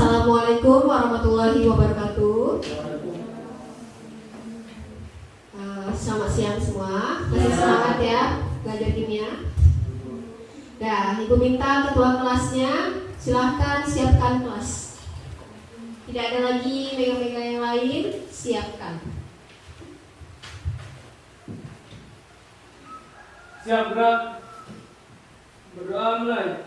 Assalamualaikum warahmatullahi wabarakatuh. Selamat siang semua. Masih semangat ya belajar kimia? Nah, Ibu minta ketua kelasnya silahkan siapkan kelas. Tidak ada lagi megang-megang yang lain, siapkan. Siap gerak. Berdoa mulai.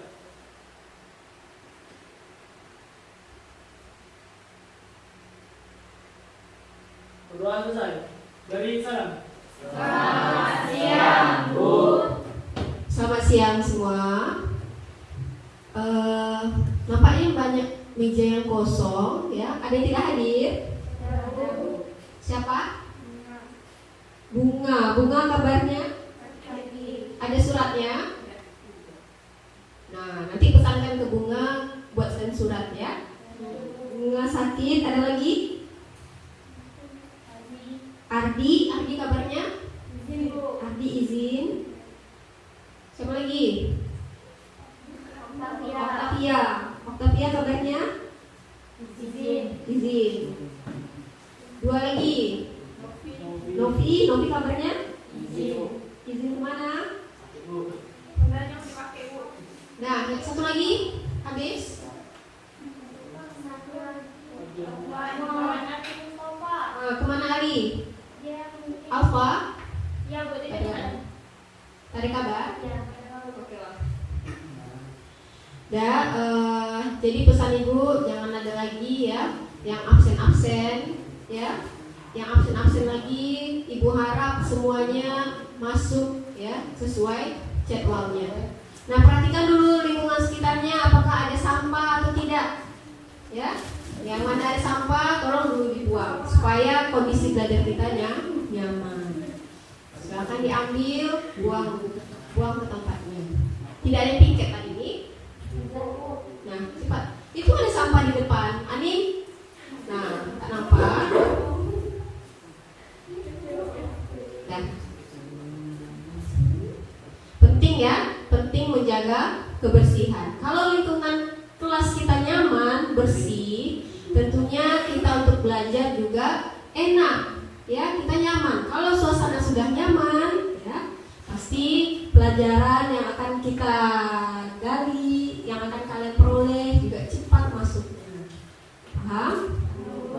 Berdoa selesai. Dari salam. Selamat siang, Bu. Selamat siang semua. Nampaknya banyak meja yang kosong ya. Ada yang tidak hadir? Siapa? Bunga. Bunga kabarnya? Ada suratnya? Nah, nanti pesankan ke Bunga buatkan surat ya. Bunga sakit, ada lagi? Ardi kabarnya? Ardi izin. Siapa lagi? Octavia kabarnya? Izin. Dua lagi. Novi kabarnya? Izin kemana? Nah, satu lagi habis. Kemana Ali? Alfa? Ada kabar? Oke lah. Jadi pesan Ibu jangan ada lagi ya yang absen ya. Yang absen lagi Ibu harap semuanya masuk ya sesuai jadwalnya. Nah, perhatikan dulu lingkungan sekitarnya apakah ada sampah atau tidak. Ya. Yang mana ada sampah tolong dulu dibuang supaya kondisi belajar kita nyaman. Silakan diambil, buang ke tempatnya. Tidak ada yang piket tadi ini. Nah, cepat. Itu ada sampah di depan. Anin. Nah, tak nampak. Nah. Penting ya, penting menjaga kebersihan. Kalau lingkungan kelas kita nyaman, bersih, tentunya kita untuk belajar juga enak. Ya, kita nyaman. Kalau suasana sudah nyaman, ya, pasti pelajaran yang akan kita gali, yang akan kalian peroleh juga cepat masuknya. Paham?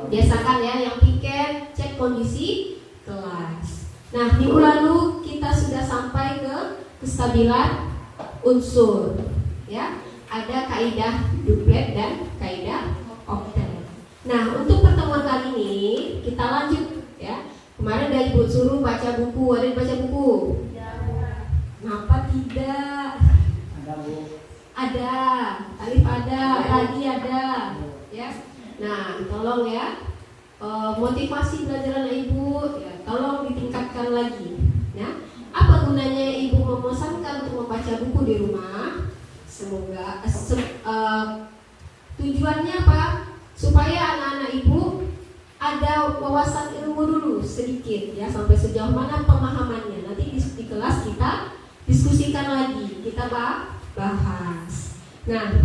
Biasakan ya yang piket, cek kondisi kelas. Nah, minggu lalu kita sudah sampai ke kestabilan unsur. Ya, ada kaidah duplet dan kaidah oktet. Nah, untuk pertemuan kali ini kita lanjut ya. Kemarin udah Ibu suruh baca buku, ada yang baca buku? Kenapa tidak? Ada, Bu. Ada, Alif ada, Radi ada, ya. Nah, tolong ya, motivasi belajar anak Ibu, ya, tolong ditingkatkan lagi. Ya, apa gunanya Ibu memesankan untuk membaca buku di rumah? Semoga tujuannya apa? Supaya anak-anak Ibu ada wawasan ilmu dulu sedikit ya, sampai sejauh mana pemahamannya. Nanti di kelas kita diskusikan lagi, kita bahas. Nah,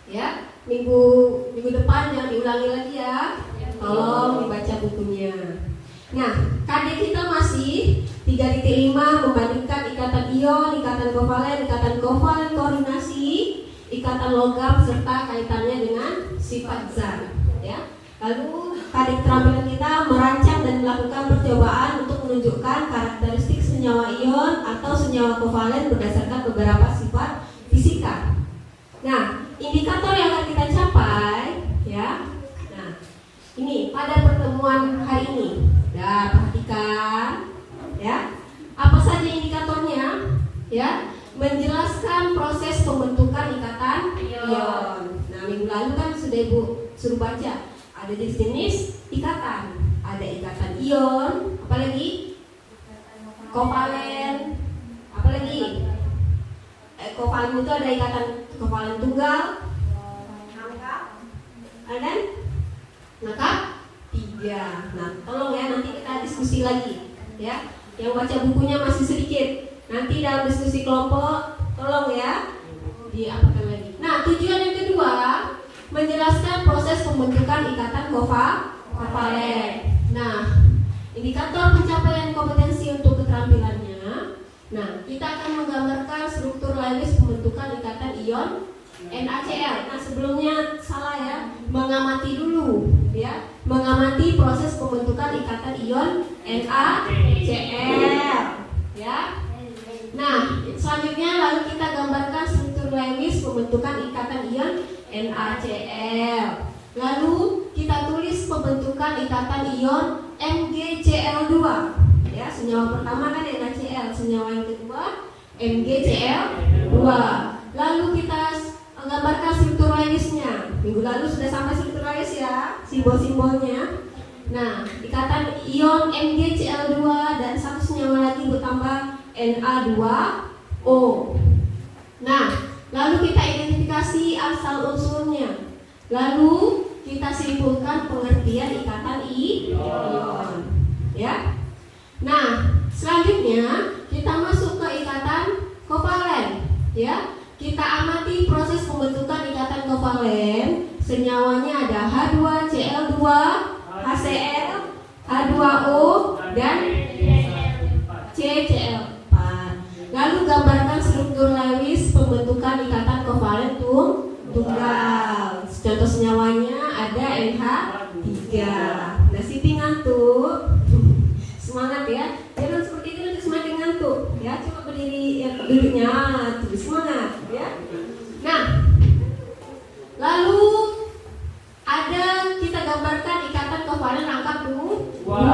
ya, minggu depan jangan diulangi lagi ya. Tolong dibaca bukunya. Nah, KD kita masih 3.5 membandingkan ikatan ion, ikatan kovalen koordinasi, ikatan logam serta kaitannya dengan sifat zat ya. Lalu KD keterampilan kita merancang dan melakukan percobaan untuk menunjukkan karakteristik senyawa ion atau senyawa kovalen berdasarkan beberapa sifat fisika. Nah, indikator yang akan kita capai ya. Nah, ini pada pertemuan hari ini. Nah, perhatikan ya. Apa saja indikatornya? Ya, menjelaskan proses pembentukan ikatan ion. Nah, minggu lalu kan sudah Ibu suruh baca. Ada jenis ikatan, ada ikatan ion, apalagi kovalen, apalagi kovalen itu ada ikatan kovalen tunggal, dan nangkap 3. Nah, tolong ya nanti kita diskusi lagi, ya. Yang baca bukunya masih sedikit, nanti dalam diskusi kelompok, tolong ya diapakan lagi. Nah, tujuan yang kedua menjelaskan proses pembentukan ikatan kovalen. Nah, indikator pencapaian kompetensi untuk keterampilannya. Nah, kita akan menggambarkan struktur laylis pembentukan ikatan ion NaCl. Nah, sebelumnya salah ya, mengamati dulu ya, mengamati proses pembentukan ikatan ion NaCl ya. Nah, selanjutnya lalu kita gambarkan struktur laylis pembentukan ikatan ion NaCl. Lalu kita tulis pembentukan ikatan ion MgCl2 ya, senyawa pertama kan NaCl, senyawa yang kedua MgCl2. Lalu kita gambarkan struktur laylisnya. Minggu lalu sudah sampai struktur laylis ya, simbol-simbolnya. Nah, ikatan ion MgCl2 dan satu senyawa lagi bertambah Na2O. Nah, lalu kita identifikasi asal unsurnya. Lalu kita simpulkan pengertian ikatan ion. Ya. Nah, selanjutnya kita masuk ke ikatan kovalen. Ya. Kita amati proses pembentukan ikatan kovalen. Senyawanya ada H2Cl2, HCl, H2O, dan CCl4. Lalu gambarkan struktur laylis pembentukan ikatan kovalen tunggal. Contoh senyawanya ada NH3. Nah, Siti ngantuk. Semangat ya. Jangan seperti itu nanti semakin ngantuk. Ya, coba berdiri ya, duduknya terus semangat ya. Nah, lalu ada kita gambarkan ikatan kovalen rangkap dua.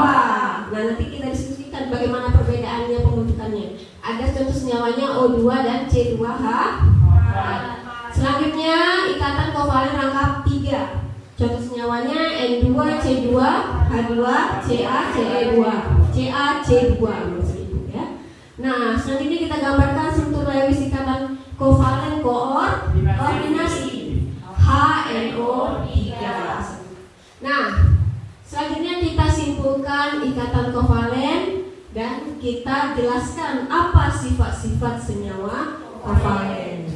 Nah, nanti kita diskusikan bagaimana perbedaannya pembentukannya. Ada contoh senyawanya O2 dan C2H. Selanjutnya ikatan kovalen rangkap 3. Contoh senyawanya N2C2 H2 CaCe2 CaC2 maksud Ibu ya. Nah, selanjutnya kita gambarkan struktur laylis ikatan kovalen koordinasi HNO3. Nah, selanjutnya kita simpulkan ikatan kovalen dan kita jelaskan apa sifat-sifat senyawa kovalen.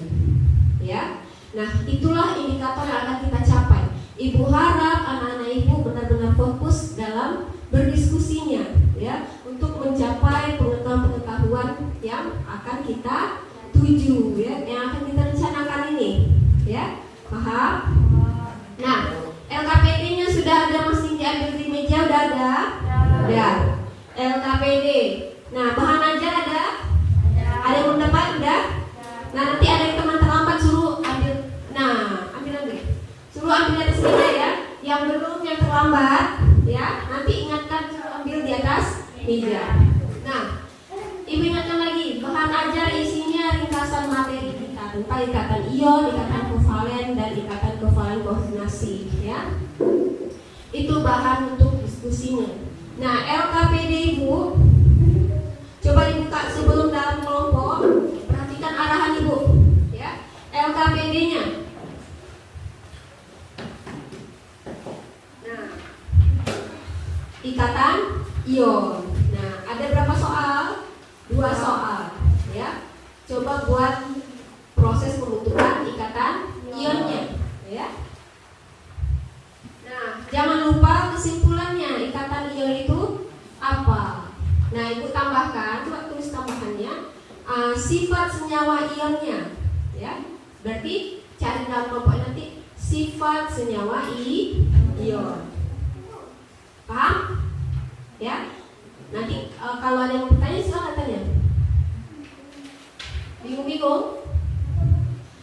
Ya. Nah, itulah indikator yang akan kita capai. Ibu harap anak-anak Ibu benar-benar fokus dalam berdiskusinya ya, untuk mencapai pengetahuan yang akan kita tuju ya, yang akan kita rencanakan ini ya. Paham? Nah, LKPD-nya sudah ada, masih diambil di meja, udah ada? Udah. LKPD. Nah, bahan ajar ada? Ada yang belum dapat? Udah? Nah, nanti ada yang teman terlambat suruh ambil. Nah, ambil lagi. Suruh ambil di atas meja ya. Yang belum, yang terlambat ya, nanti ingatkan suruh ambil di atas meja. Nah, Ibu ingatkan lagi, bahan ajar isinya ringkasan materi kita tentang ikatan ion, ikatan kovalen, dan ikatan kovalen koordinasi ya. Itu bahan untuk diskusinya. Nah, LKPD Ibu coba dibuka sebelum dalam kelompok. Perhatikan arahan Ibu ya. LKPD-nya. Nah, ikatan ion. Nah, ada berapa soal? 2 soal ya. Coba buat proses pembentukan ikatan ionnya ya. Nah, jangan lupa kesimpulannya, ikatan ion itu apa? Nah, Ibu tambahkan, coba tulis tambahannya, sifat senyawa ionnya ya. Berarti cari dalam kelompok nanti sifat senyawa ion. Paham? Ya. Nanti kalau ada yang bertanya silakan tanya. Bingung-bingung?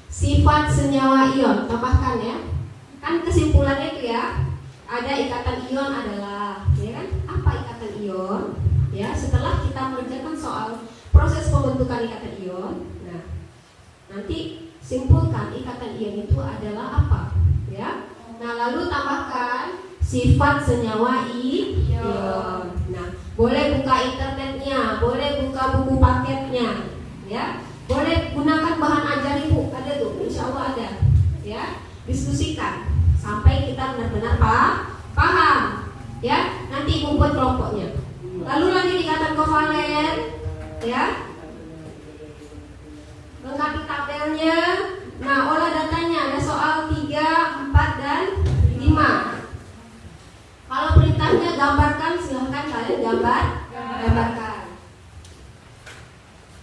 Sifat senyawa ion tambahkan ya. Kan kesimpulannya itu ya. Ada ikatan ion adalah, ya kan? Apa ikatan ion? Ya, setelah kita mengerjakan soal proses pembentukan ikatan ion, nah, nanti simpulkan ikatan ion itu adalah apa, ya? Nah, lalu tambahkan sifat senyawa ion. Nah, boleh buka internetnya, boleh buka buku paketnya, ya. Boleh gunakan bahan ajar Ibu, ada tuh, insya Allah ada, ya. Diskusikan sampai kita benar-benar paham, ya. Nanti Ibu buat kelompoknya. Lalu lagi ikatan kovalen, ya. Lengkapi tabelnya. Nah, olah datanya ada soal 3, 4, gambarkan, silahkan kalian gambarkan.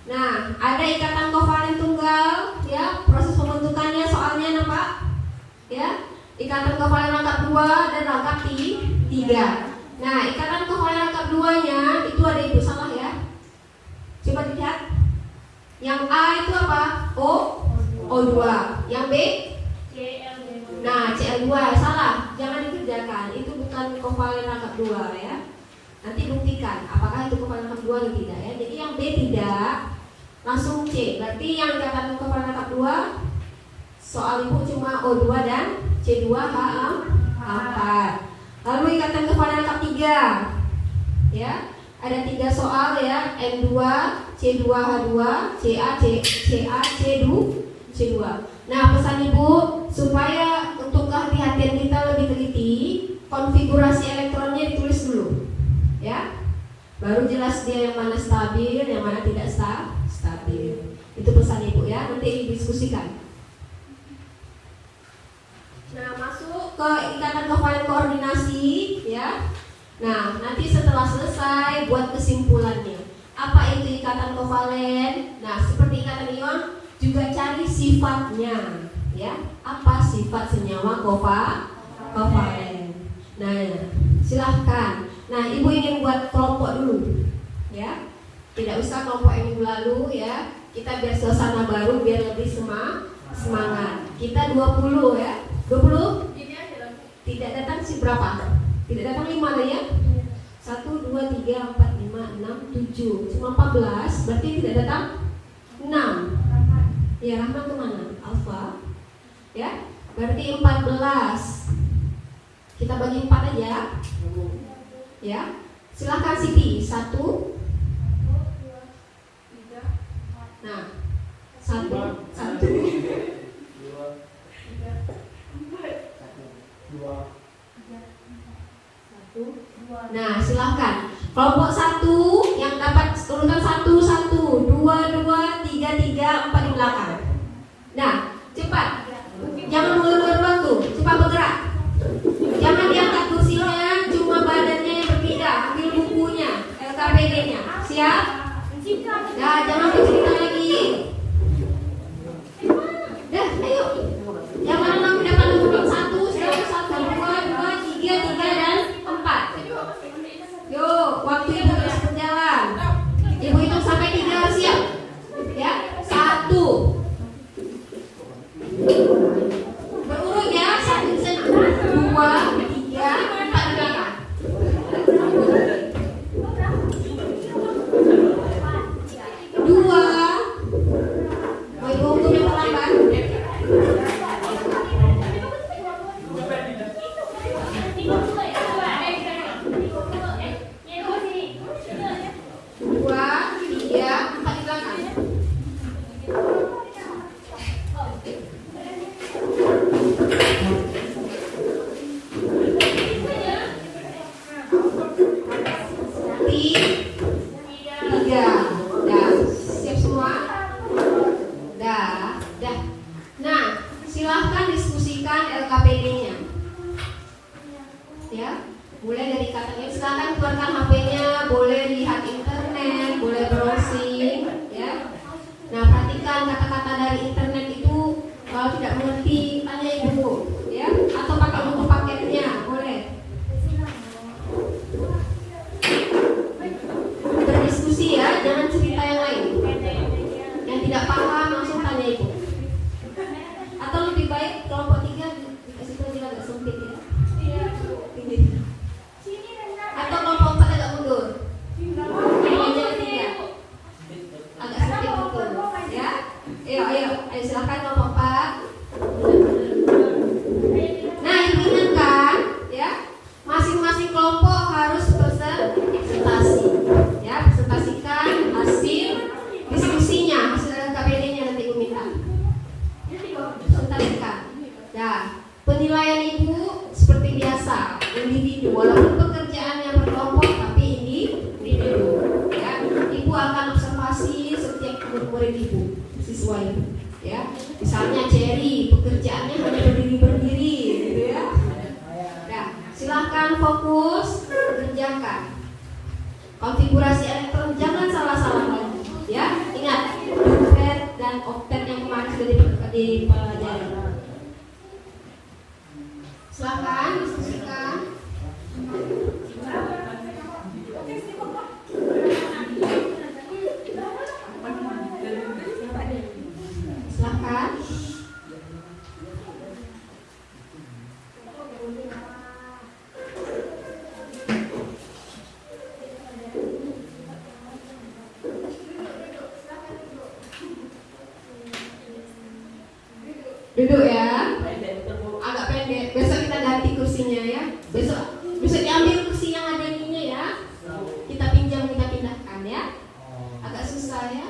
Nah, ada ikatan kovalen tunggal, ya. Proses pembentukannya soalnya apa? Ya, ikatan kovalen rangkap 2 dan rangkap 3. Nah, ikatan kovalen rangkap 2-nya itu ada ibu salah ya. Coba dilihat. Yang A itu apa? O2. Yang B? Nah, Cl2 salah. Jangan dikerjakan. Itu bukan kovalen rangkap 2 ya. Nanti buktikan apakah itu kovalen rangkap 2 atau tidak ya. Jadi yang B tidak. Langsung C. Berarti yang ikatan kovalen rangkap 2 soal ibu cuma O2 dan C2H4. Lalu ikatan kovalen rangkap 3. Ya. Ada 3 soal ya, N2, C2H2, C2. Nah, pesan ibu supaya untuk kehati-hatian kita lebih teliti, konfigurasi elektronnya ditulis dulu, ya. Baru jelas dia yang mana stabil, yang mana tidak stabil. Itu pesan ibu ya, nanti didiskusikan. Nah, masuk ke ikatan kovalen koordinasi, ya. Nah, nanti setelah selesai buat kesimpulannya. Apa itu ikatan kovalen? Nah, seperti ikatan ion juga cari sifatnya, ya. Apa sifat senyawa kovalen? Nah, silahkan. Nah, ibu ingin buat kelompok dulu, ya. Tidak usah kelompok yang minggu lalu, ya. Kita biar suasana baru, biar lebih semangat. Kita 20 ya. 20? Tidak datang si berapa? Tidak datang 5 lah ya. 1, 2, 3, 4, 5, 6, 7. Cuma 14, berarti tidak datang 6. Ya, Rahman kemana? Alfa. Ya, berarti 14. Kita bagi 4 aja. Ya, silahkan Siti. 1. Nah, 1. Nah, silahkan. Kelompok 1 yang dapat urutan 1, 1, 2, 2, 3, 3, 4 di belakang. Nah, cepat. Jangan mengulur waktu. Cepat bergerak. Jangan diangkat kursinya, cuma badannya yang berpindah. Ambil bukunya, LKPD-nya. Siap? Nah, jangan bercerita lagi. Dah, ayo. Yang mana dapat nomor 1, 1, 1, 2, 2, 3, 3 dan 4. Yuk, waktu ibu terus berjalan. Ibu hitung sampai 3, siap? Ya, 1. Berurut ya, 1 di sana. 2, 3, 4 di belakang. 2. Mau ibu hitung yang terlambat? 4 konfigurasi elektron jangan salah-salah lagi. Ya, ingat duplet dan oktet yang kemarin sudah dipelajari. Silakan diskusikan. Silakan. Duduk ya. Agak pendek. Besok kita ganti kursinya ya. Besok diambil kursi yang ada ininya ya. Kita pinjam, kita pindahkan ya. Agak susah ya.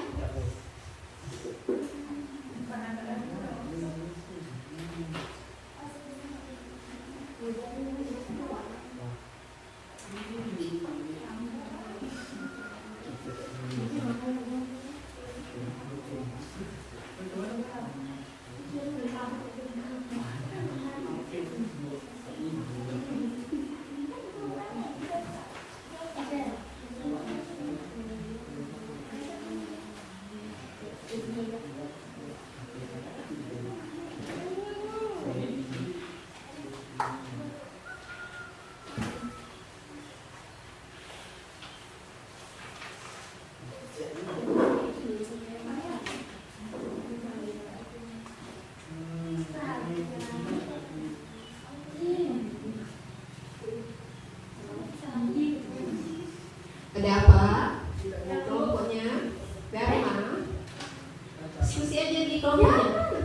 Ada apa? Kelompoknya? Berapa? Diskusi aja di kelompoknya.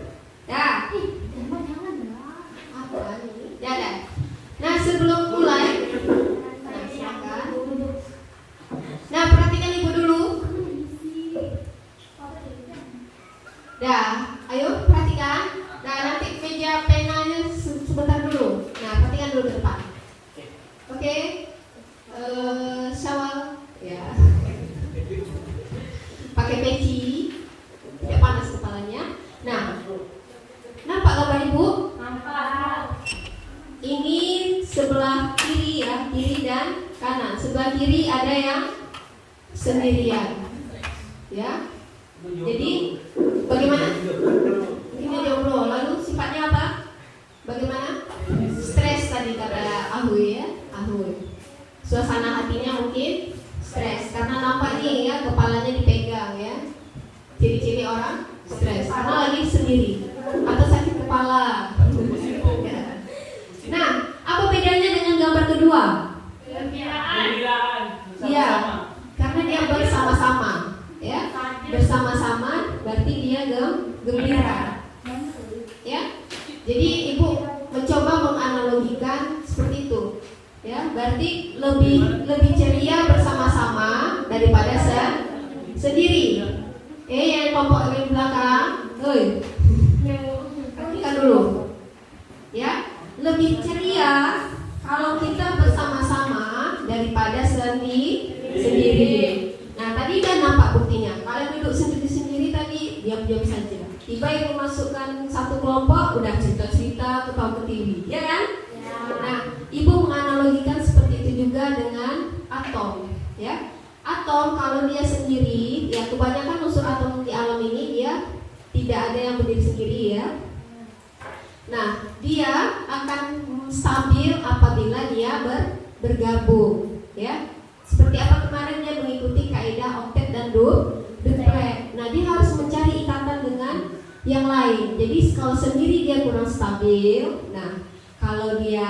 Ya. Apa nih? Ya, ya. Nah, sebelum mulai, nah, silakan. Nah, perhatikan ibu dulu. Dah, ayo perhatikan. Nah, nanti meja penanya sebentar dulu. Nah, perhatikan dulu ke depan. Oke. Syawal ya. Pakai peci, tidak panas kepalanya. Nah, nampak gambar ibu? Nampak. Ini sebelah kiri ya, kiri dan kanan. Sebelah kiri ada yang sendirian, ya. Jadi bagaimana? Ini jomblo. Lalu sifatnya apa? Bagaimana? Stres tadi kata Ahui ya, Ahui. Suasana hatinya mungkin stres karena nampak nih ya kepalanya dipegang ya. Ciri-ciri orang stres karena lagi sendiri atau sakit kepala. Nah, apa bedanya dengan gambar kedua? Gembiraan. Iya, karena dia bersama-sama, ya. Bersama-sama berarti dia gembira. Ya. Jadi ibu mencoba menganalogikan seperti itu. Ya, berarti lebih ceria bersama-sama daripada sendiri. Yang kelompok di belakang, perhatikan dulu. Ya, lebih ceria kalau kita bersama-sama daripada sendiri. Nah, tadi kan nampak buktinya. Kalau duduk sendiri-sendiri tadi diam-diam saja. Tiba ibu masukkan satu kelompok, udah cerita-cerita, ketawa-ketiwi, ya kan? Nah, ibu menganalogikan seperti itu juga dengan atom, ya. Atom kalau dia sendiri, ya kebanyakan unsur atom di alam ini dia tidak ada yang berdiri sendiri ya. Nah, dia akan stabil apabila dia bergabung, ya. Seperti apa kemarin dia mengikuti kaidah oktet dan duplet. Nah, dia harus mencari ikatan dengan yang lain. Jadi kalau sendiri dia kurang stabil. Nah, kalau dia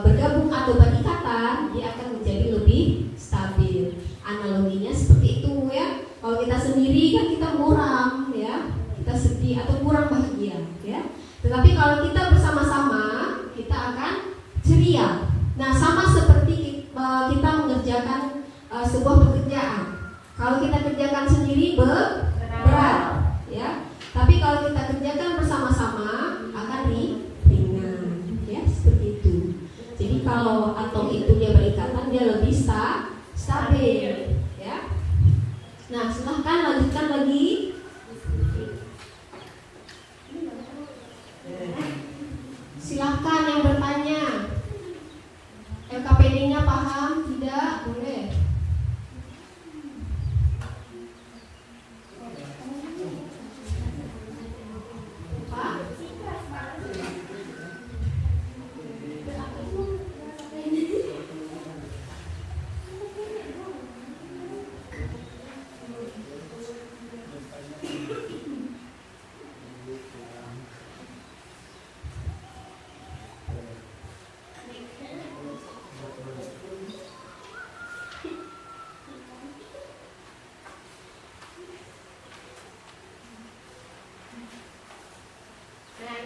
bergabung atau berikatan, dia akan menjadi lebih stabil. Analoginya seperti itu ya. Kalau kita sendiri kan kita muram ya, kita sedih atau kurang bahagia ya. Tetapi kalau kita bersama-sama, kita akan ceria. Nah, sama seperti kita mengerjakan sebuah pekerjaan. Kalau kita kerjakan sendiri berat ya. Tapi kalau kita kerjakan bersama-sama akan ringan ya, seperti itu. Jadi kalau atom itu dia berikatan, dia lebih stabil ya. Nah, silahkan lanjutkan lagi. Silahkan yang bertanya. LKPD-nya paham? Tidak? Boleh.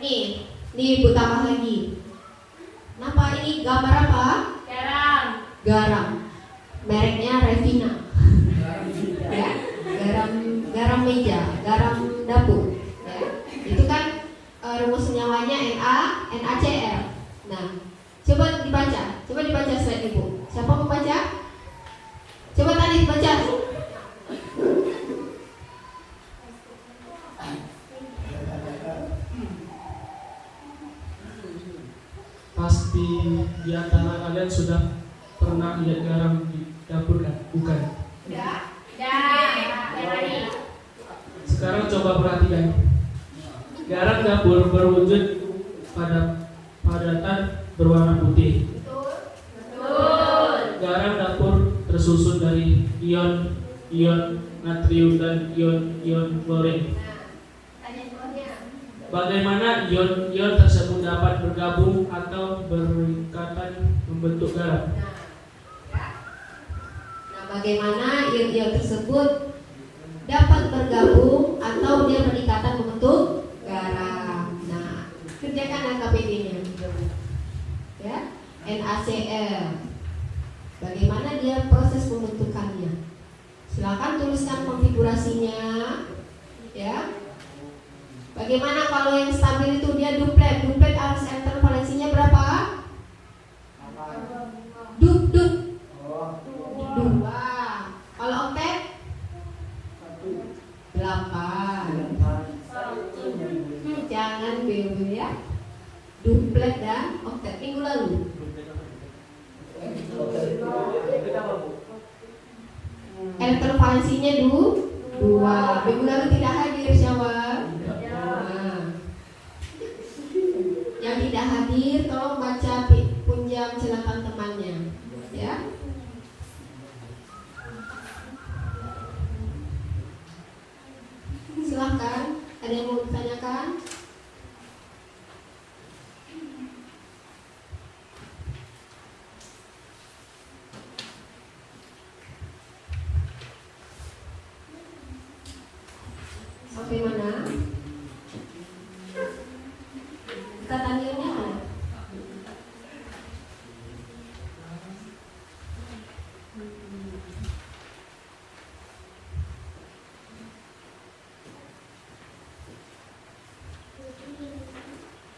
Nih Ibu tambah lagi. Kenapa ini gambar apa? Garam. Garam. Mereknya Revina. Ya, garam meja, garam dapur. Ya. Itu kan rumus senyawanya NaCl. Nah, coba dibaca slide Ibu. Siapa mau baca? Coba tadi dibaca. Pasti di antara kalian sudah pernah lihat garam di dapur kan? Bukan. Dah. Sekarang coba perhatikan. Garam dapur berwujud padatan berwarna putih. Betul. Garam dapur tersusun dari ion natrium dan ion klorin. Bagaimana ion tersebut dapat bergabung atau berikatan membentuk garam? Nah, bagaimana ion-ion tersebut dapat bergabung atau dia berikatan membentuk garam? Nah, kerjakan KPD-nya. Ya, NaCl. Bagaimana dia proses pembentukannya? Silakan tuliskan konfigurasinya. Ya. Bagaimana kalau yang stabil itu dia duplet? Duplet harus enter valensinya berapa? Dua. Kalau oktet? 8. Jangan bingung ya. Duplet dan oktet minggu lalu. Enter valensinya 2. Minggu lalu tidak hadir siapa? Yang tidak hadir tolong baca punjam silakan temannya, ya. Silahkan, ada yang mau ditanyakan? Sampai mana? Katanya ada.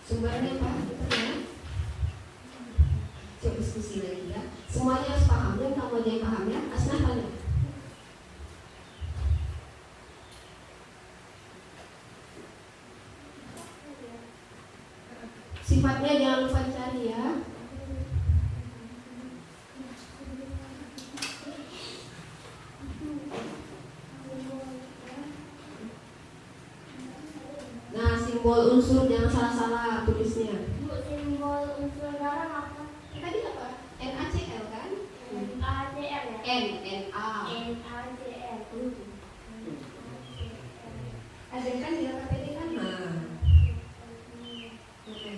Sumbernya apa? Ya. Coba diskusi lagi ya. Semuanya harus paham ya. Kamu aja yang paham ya. Asnah tanya. Sifatnya jangan lupa dicari ya. Nah, simbol unsur jangan salah-salah tulisnya. Simbol unsur garam apa? Tadi apa? NaCl kan? NaCl ya? Na. NaCl. Ada kan di KPD kan? Nah. Oke.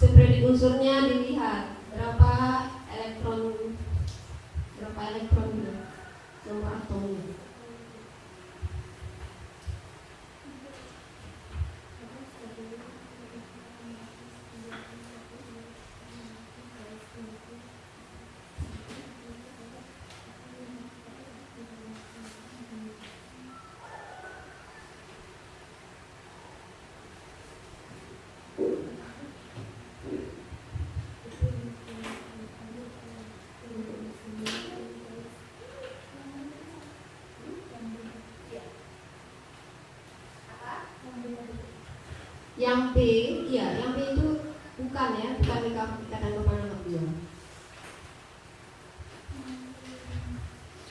Spreadik unsurnya dilihat berapa elektronnya, nomor atomnya. Yang B, iya, yang B itu bukan ikatan kepada kedua.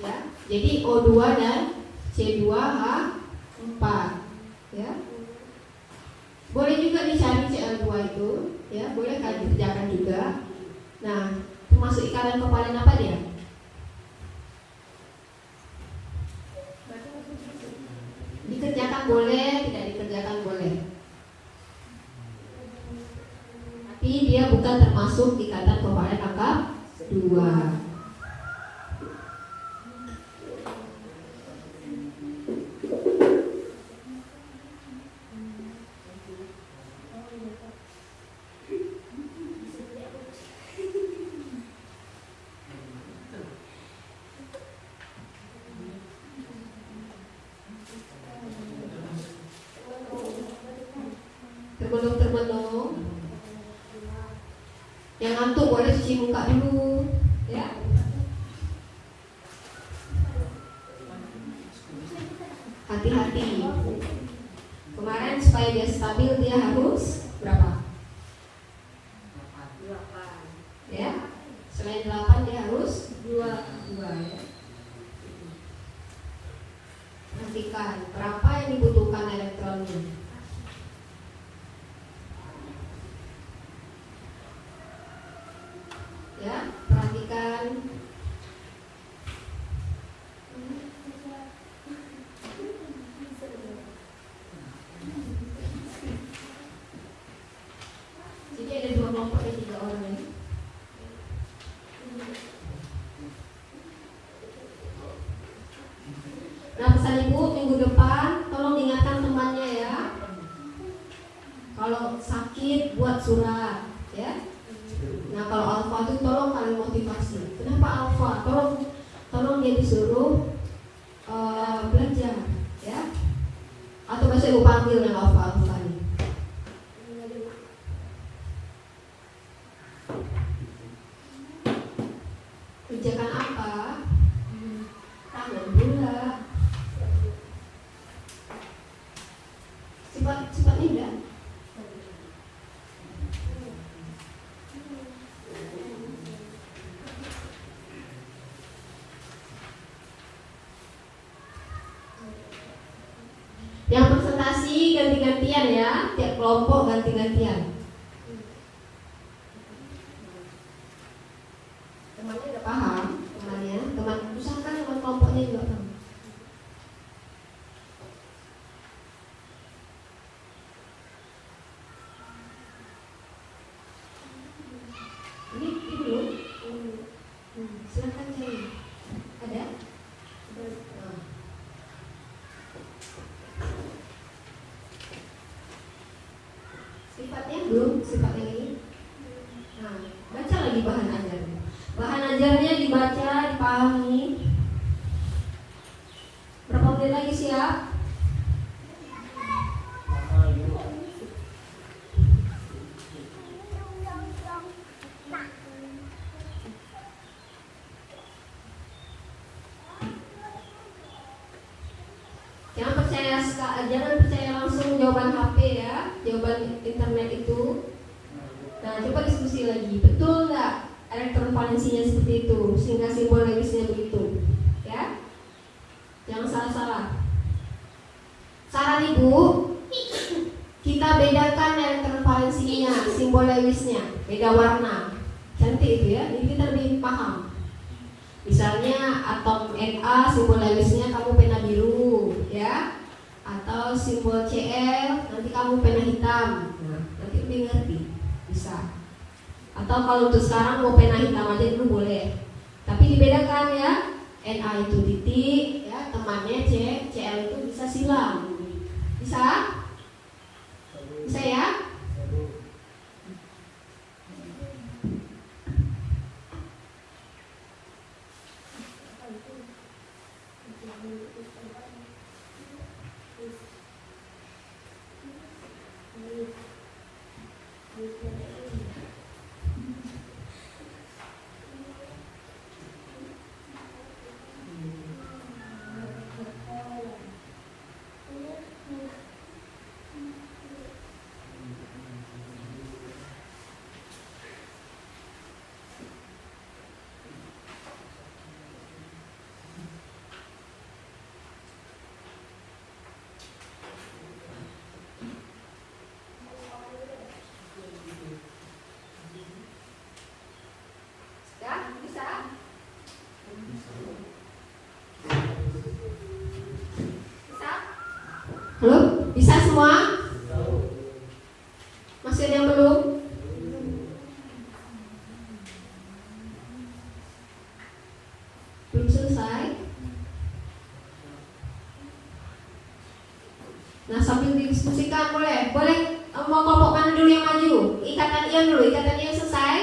Ya, jadi O2 dan C2H4. Ya. Boleh juga dicari Cl2 itu, ya, boleh kan dikerjakan juga. Nah, termasuk ikatan kepada apa dia? Dikerjakan boleh, tidak dikerjakan boleh. Tapi dia bukan termasuk ikatan kovalent angka 2. Terbelum-terbelum. Yang ngantuk boleh cuci muka dulu, ya. Hati-hati. Kemarin supaya dia stabil dia harus berapa? 8. Ya. Selain 8 dia harus 2 ya. Perhatikan berapa yang dibutuhkan elektronnya. Ya, perhatikan. Jadi ada 2 kelompok dan 3 orang ya. Nah, pesan ibu minggu depan tolong ingatkan temannya ya. Kalau sakit buat surat ya. Nah, kalau alfa itu tolong kalian motivasi. Kenapa alfa? Tolong dia disuruh belajar ya. Atau bahasa ibu panggil yang alfa ini. Kerjakan apa? Tangan bola. Sifatnya enggak. Yang presentasi ganti-gantian ya, tiap kelompok ganti-gantian. Temannya udah paham, teman usahakan teman kelompoknya juga paham. Ini dulu, silakan cari. Ada? Nah. Sifatnya belum, sifatnya ini. Nah, baca lagi bahan ajarnya. Bahan ajarnya dibaca, dipahami. Berapa menit lagi siap? Jangan percaya langsung jawaban HP ya, jawaban internet itu. Nah, coba diskusi lagi. Betul nggak elektron valensinya seperti itu, sehingga simbol Lewisnya begitu? Ya, jangan salah-salah. Saran ibu, kita bedakan elektron valensinya, simbol Lewisnya, beda warna. Cantik itu ya, ini kita lebih paham. Misalnya atom Na, simbol Lewisnya kamu pena biru, ya. Atau simbol Cl nanti kamu pena hitam. Nah, nanti lebih ngerti, bisa. Atau kalau untuk sekarang mau pena hitam aja dulu boleh. Tapi dibedakan ya. Na itu titik, ya temannya Cl itu bisa silang. Bisa? Bisa ya? Halo, bisa semua? Masih ada yang belum? Nah, sambil didiskusikan boleh. Mau kelompok mana dulu yang maju? Ikatan ion dulu. Ikatan ion selesai.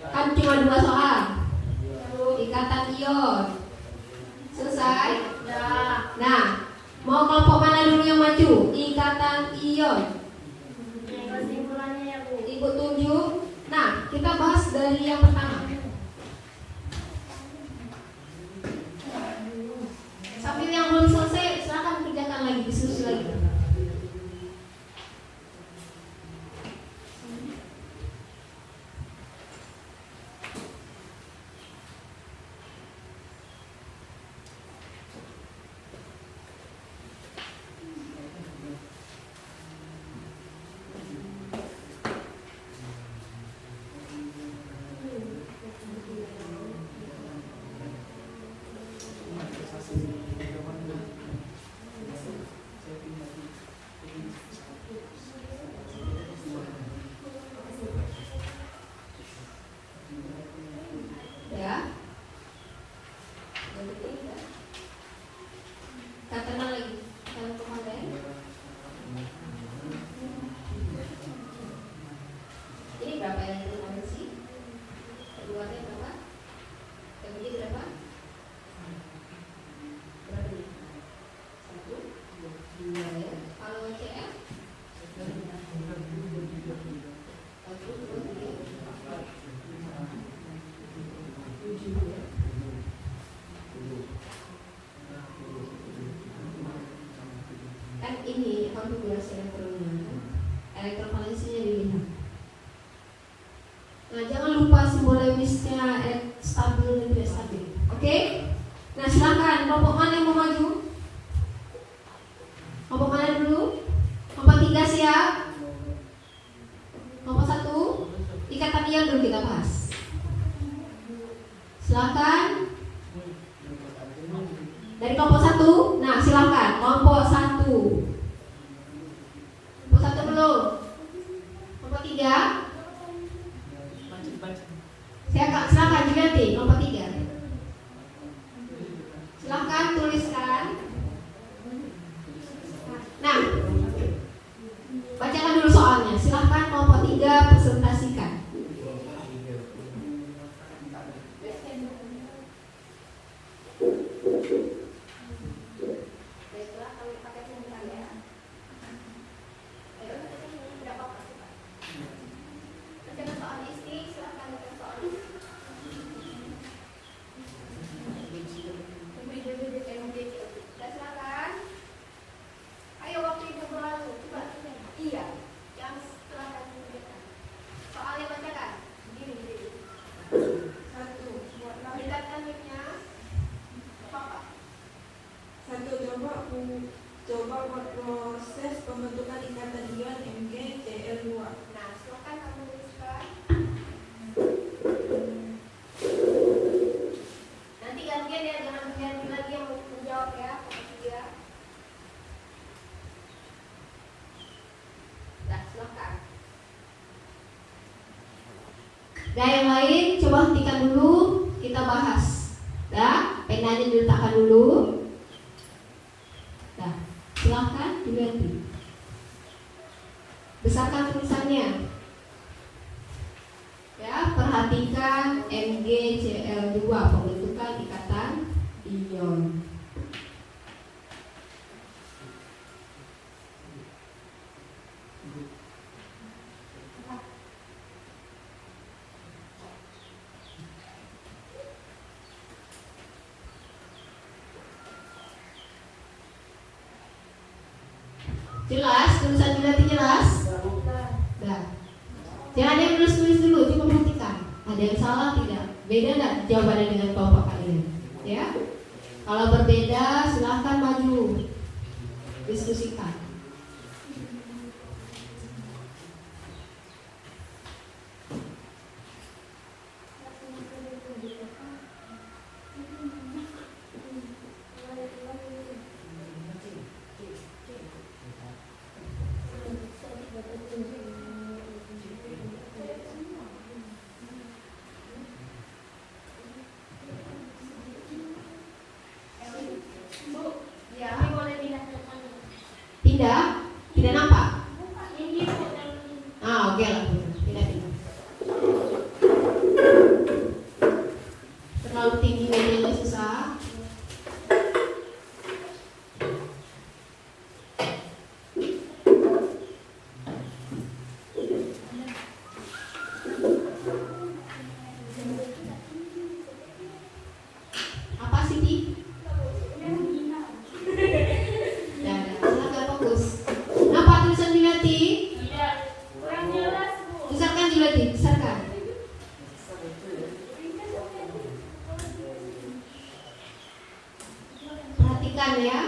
Kan cuma 2 soal. Ikatan ion selesai. Nah, mau kelompok mana dulu yang maju? Ikatan ion. Kesimpulannya ya Bu. Ibu tunjuk. Nah, kita bahas dari yang pertama. Sambil yang belum selesai, silakan kerjakan lagi, diskusi lagi. Ya. Katakan lagi. Kalian kemarin. Ini berapa yang kemarin sih? Keduanya berapa? Kemudian berapa? Berapa ini? 1, 2 ya. Kalau CF? 1, 2, 3, 7 ya. Kan ini konfigurasi elektronnya, elektrovalensinya dilihat. Nah, jangan lupa simbol Lewisnya stabil dan tidak stabil. Oke? Nah, silakan kelompok mana yang mau maju? Kelompok mana dulu? Kelompok 3 siap? Kelompok 1 ikatan ion dulu kita bahas. Silakan. Dari kelompok 1, nah silakan kelompok 1. Kelompok 1 belum. Kelompok 3. Silakan juga nanti kelompok 3. Silakan tuliskan. Nah, bacakan dulu soalnya. Silakan kelompok 3 presentasikan. Coba proses pembentukan ikatan ion MgCl2. Nah, silakan kamu tuliskan. Nanti gantian ya, jangan ganti lagi yang menjawab ya. Ketiga. Nah, silakan. Nah, yang lain coba hentikan dulu, kita bahas. Nah, penanya diletakkan dulu. Nah, silakan diganti. Besarkan tulisannya. Ya, perhatikan MgCl2 pembentukan ikatan ion. Jelas? Tulisan nanti jelas? Nah, jangan ada yang tulis dulu, cuma perhatikan. Ada yang salah tidak? Beda nggak jawabannya dengan kelompok kalian? Ya? Kalau berbeda, silahkan maju, diskusikan. Ya, ini boleh pindah ke depan. Pindah? Pindah nampak? Ini Bu. Oke lah, pindah. Terlalu tinggi medianya susah. Apa sih Ti? Silakan fokus. Apa tulisan Julati? Tidak. Kurang jelas Bu. Besarkan Julati, besarkan. Perhatikan ya.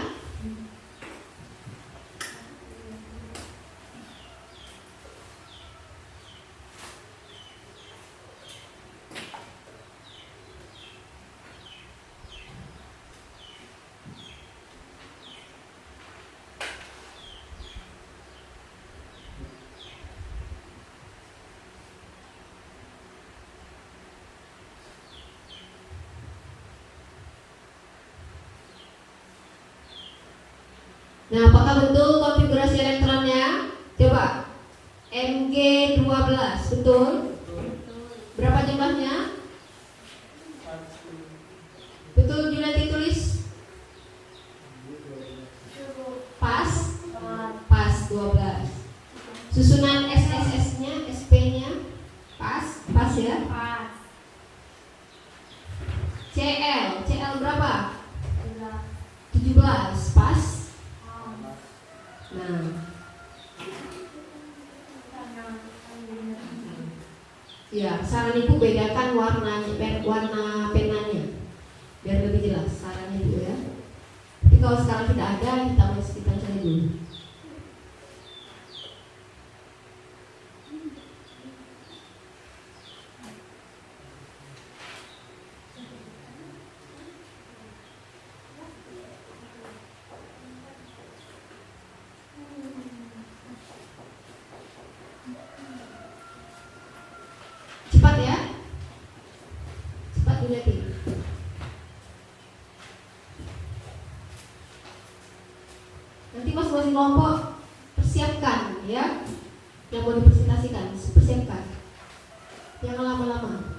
Nah, apakah betul konfigurasi elektronnya? Coba. MG12, betul? Berapa jumlahnya? Betul Julati tulis? Pas? Pas 12. Susunan SSS-nya, SP-nya? Pas? Pas ya? Pas. CL berapa? 17, pas? Nah, ya, saran ibu bedakan warna penanya biar lebih jelas saran ibu ya. Tapi kalau sekarang tidak ada, kita cari dulu. Cepat ya, cepat dilihatin. Nanti masing-masing kelompok persiapkan ya, yang mau dipresentasikan, persiapkan. Jangan lama-lama.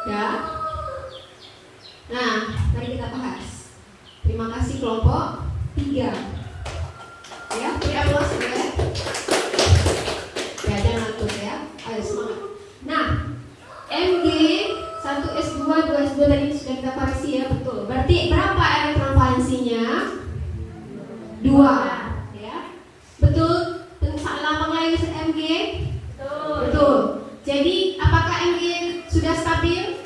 Ya. Nah, mari kita bahas. Terima kasih kelompok 3. Ya, beri aplaus ya. Ya, jangan ngantuk ya. Ayo semangat. Nah, MG 1S2, 2S2 tadi sudah kita parisi ya, betul. Berarti berapa elektron valensinya? 2. Ya. Betul? Lambang lain MG? Betul. Jadi apakah MG sudah stabil?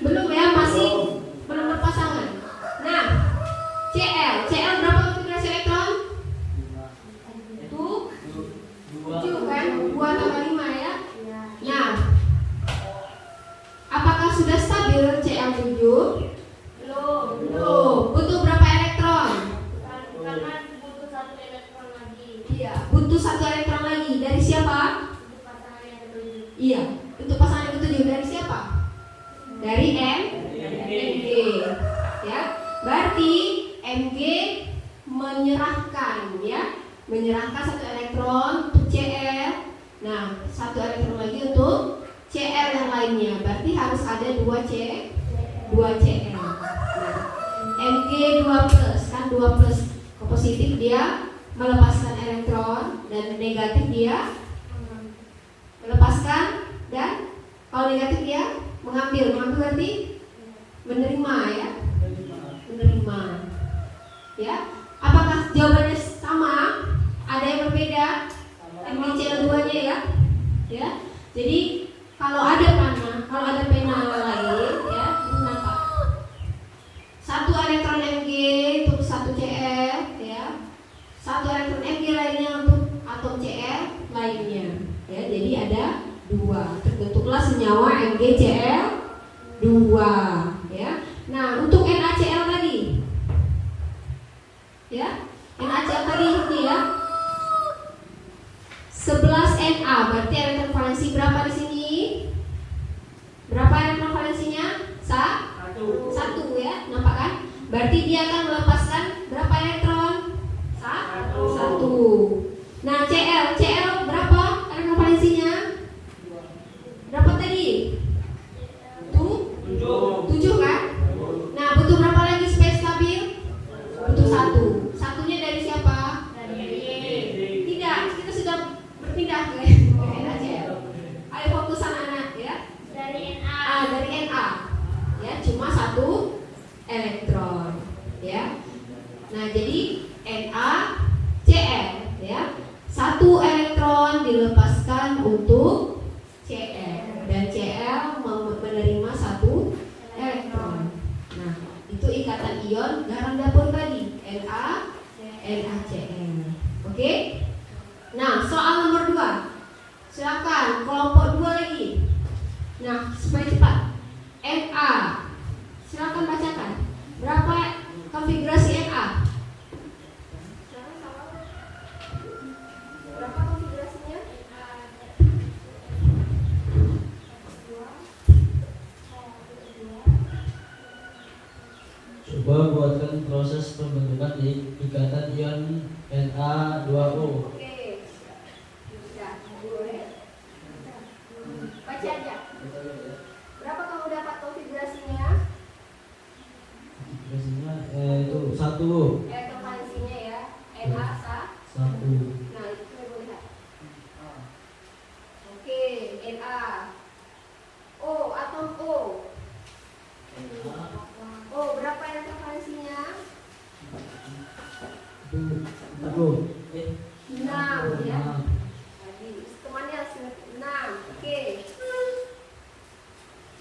Belum ya, masih belum berpasangan. Nah, CL berapa konfigurasi elektron? 7 kan? 2 tambah 5 ya. Nah, apakah sudah stabil CL7? Belum. Butuh berapa elektron? Karena butuh 1 elektron lagi. Iya, butuh 1 elektron lagi. Dari siapa? Untuk pasangan yang ketujuh. Iya, untuk pasangan yang ketujuh dari siapa? Dari MG. Ya. Berarti Mg menyerahkan satu elektron untuk Cl. Nah, satu elektron lagi untuk Cl yang lainnya. Berarti harus ada 2 Cl. Nah, Mg 2+, kan 2+. Ke positif dia melepaskan elektron, dan negatif dia melepaskan, dan kalau negatif dia mengambil berarti menerima ya. Menerima. Ya. Apakah jawabannya sama? Ada yang berbeda? MgCl2-nya ya. Ya. Jadi kalau ada pena lain ya, kenapa? Satu elektron Mg untuk satu Cl ya. Satu elektron Mg lainnya untuk atom Cl lainnya. Ya, jadi ada 2. Terbentuklah senyawa MgCl2 ya. Nah, untuk NaCl tadi. Ya. NaCl tadi ini ya. 11 Na, berarti elektron valensi berapa di sini? Berapa elektron valensinya? 1 ya, nampak kan? Berarti dia akan melepaskan berapa elektron? 1. Nah, Cl berapa elektron valensinya? Berapa tadi? 7 kan? Nah, butuh berapa lagi supaya stabil? Butuh 1. Satunya dari siapa? Tidak, kita sudah berpindah ke NaCl. Ayo fokus anak-anak ya. Dari Na. Dari Na. Ya, cuma 1 elektron ya. Nah, jadi NaCl ya. 1 elektron dilepaskan untuk Cl, dan Cl menerima 1 elektron. Nah, itu ikatan ion garam dapur tadi, NaCl. Oke? Nah, soal nomor 2. Silakan kelompok 2 lagi. Nah, supaya cepat. Na. Silakan bacakan. Berapa konfigurasi Na? Berapa konfigurasinya? Coba buatkan proses pembentukan di ikatan ion Na2O. Oke. Sudah, boleh. Baca aja. Berapa kamu dapat konfigurasinya? Biasanya itu 1. Elektron valensinya ya. Na 1. Nah, itu kita lihat. Oke, Na. O, atom O. O, berapa elektron valensinya? Itu 6 ya. Tadi temannya 6. Oke.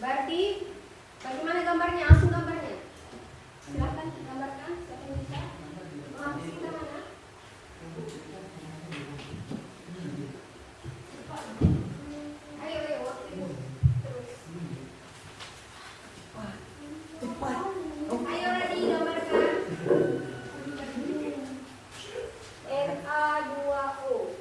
Berarti bagaimana gambarnya? Langsung gambarnya. Silakan gambarkan. Siapa yang bisa? Kita mana? Ayo, waktu itu. Terus. Ayo, ready, gambarkan. Na2O.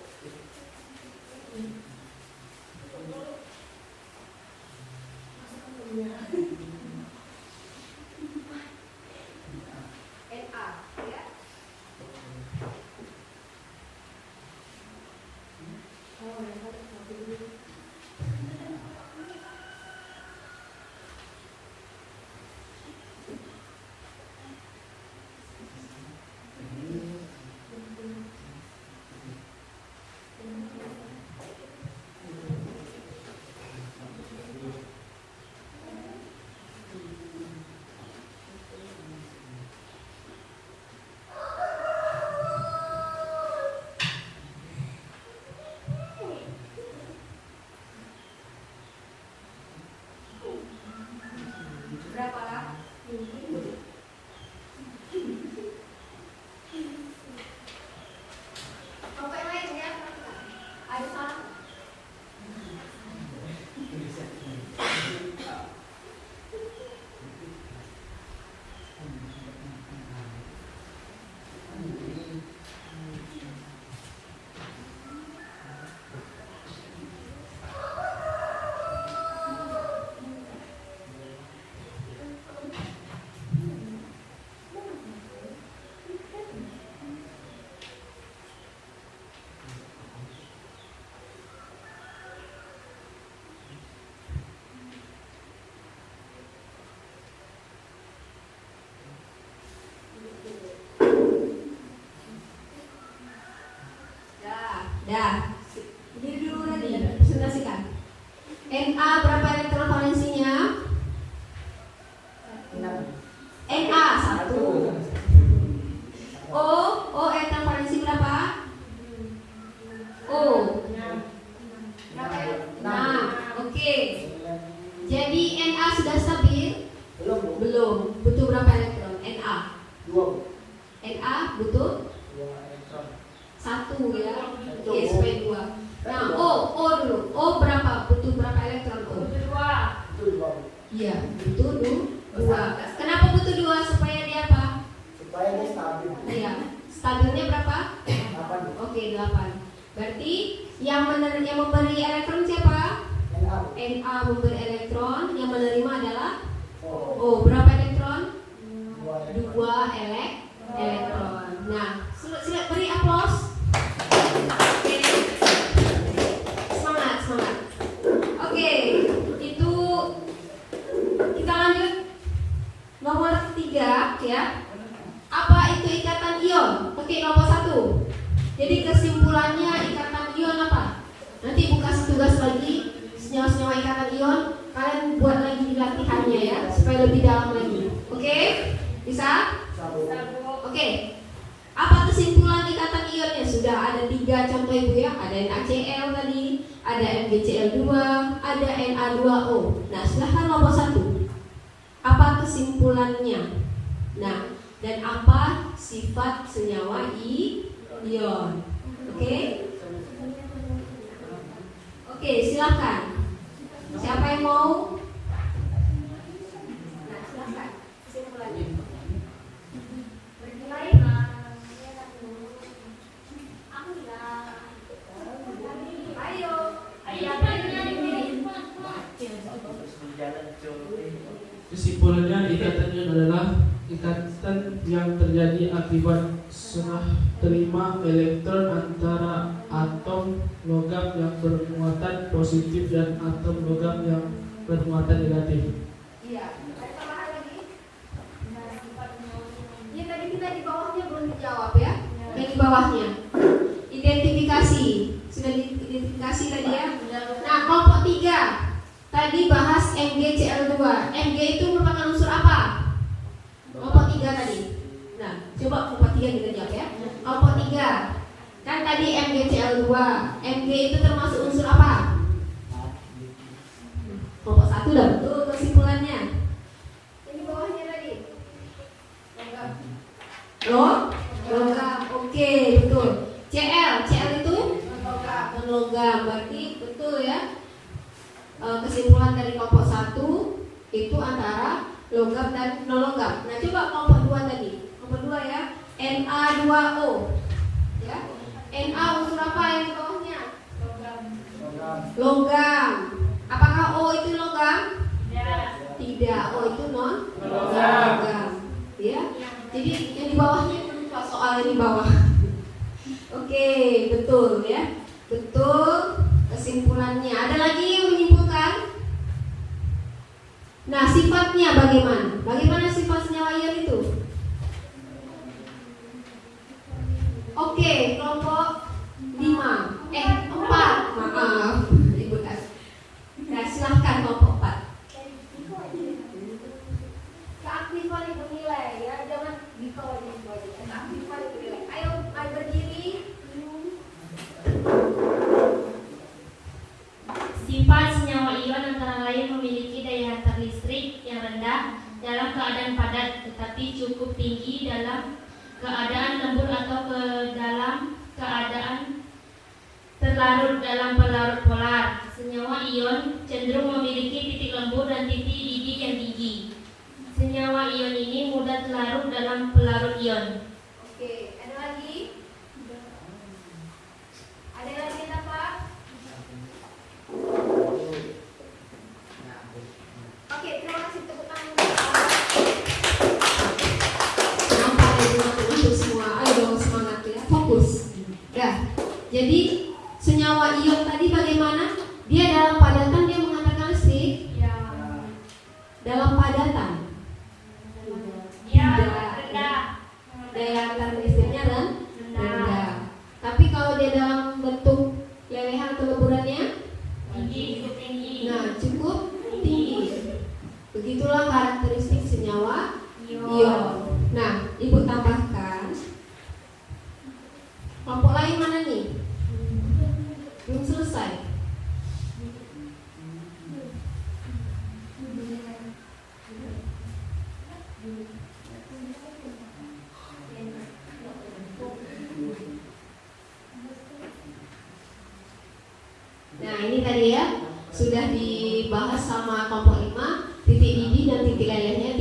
Ya, berdiri dulu tadi, presentasikan. Na berapa elektron valensinya? Na 1. O elektron valensi berapa? O 6. Oke. Jadi Na sudah stabil? Belum. Butuh berapa elektron? Na butuh 1 ya. Oke, supaya 2. Nah, O dulu. O berapa? Butuh berapa elektron? O? Iya, butuh 2. Kenapa butuh 2? Supaya dia apa? Iya. Stabilnya berapa? 8. Oke, 8. Berarti yang memberi elektron siapa? Na memberi elektron, yang menerima adalah O. Berapa elektron? 2 elektron. Nah, silakan beri aplaus. Oke. Semangat. Oke, itu kita lanjut nomor 3 ya. Apa itu ikatan ion? Oke, nomor 1. Jadi kesimpulannya ikatan ion apa? Nanti buka tugas lagi senyawa-senyawa ikatan ion, kalian buat lagi latihannya ya, supaya lebih dalam lagi. Oke? Bisa? Oke. Apa kesimpulan ikatan ionnya? Sudah ada 3 contoh Ibu ya. Ada NaCl tadi, ada MgCl2, ada Na2O. Nah, silahkan nomor 1. Apa kesimpulannya? Nah, dan apa sifat senyawa ion? Oke? Oke, silahkan. Siapa yang mau? Nah, silahkan. Kesimpulannya. Mulai. Aku bilang. Ayo. Kesimpulannya ikatan ion adalah ikatan yang terjadi akibat serah terima elektron antara atom logam yang bermuatan positif dan atom logam yang bermuatan negatif. Iya. Ada tambahan lagi? Iya, tadi kita di bawahnya belum dijawab ya. Yang di bawahnya. Identifikasi. Sudah diidentifikasi tadi ya. Nah, kelompok 3. Tadi bahas MgCl2. Mg itu merupakan unsur apa? Kelompok 3 tadi. Nah, coba kelompok 3 kita jawab ya. Kelompok 3. Kan tadi MgCl2. Mg itu termasuk unsur apa? Kelompok 1 udah betul kesimpulannya. Ini bawahnya tadi. Logam. Oke, betul. Cl itu logam. Berarti betul ya. Kesimpulan dari kelompok 1 itu antara logam dan non logam. Nah, coba kelompok 2 tadi. Kelompok 2 ya. Na2O. Ya. Na unsur apa yang di bawahnya? Logam. Apakah O itu logam? Tidak. O itu non logam. Ya. Jadi yang di bawahnya lupa soal yang di bawah. Oke, betul ya. Betul kesimpulannya. Ada lagi yang menyimpulkan? Nah, sifatnya bagaimana? Bagaimana sifat senyawa ion itu? Oke, kelompok 5. 4. Maaf, Ibu Tas. Nah, silahkan kelompok 4. Keaktifan Ibu nilai ya, jangan dikawal di bawah. Keaktifan Ibu nilai. Ayo berdiri. Sifat senyawa ion antara lain memiliki daya hantar listrik yang rendah dalam keadaan padat tetapi cukup tinggi dalam keadaan lembut atau dalam keadaan terlarut dalam pelarut polar. Senyawa ion cenderung memiliki titik lembut dan titik didih yang tinggi. Senyawa ion ini mudah terlarut dalam pelarut ion. Oke, ada lagi? Ada lagi apa? Oke, terima kasih tepuk tangan. Nampak ya untuk semua. Ayo dong semangat ya, fokus. Dah. Jadi senyawa ion tadi bagaimana? Dia dalam padatan dia menghantarkan listrik. Ya. Dalam padatan. Ya, Tidak. rendah. Daya hantar listriknya rendah. Tapi kalau dia dalam bentuk Nah, Ibu tambahkan kelompok lain mana nih? Belum selesai. Nah, ini tadi ya sudah dibahas sama kelompok 5, titik didih dan titik lelehnya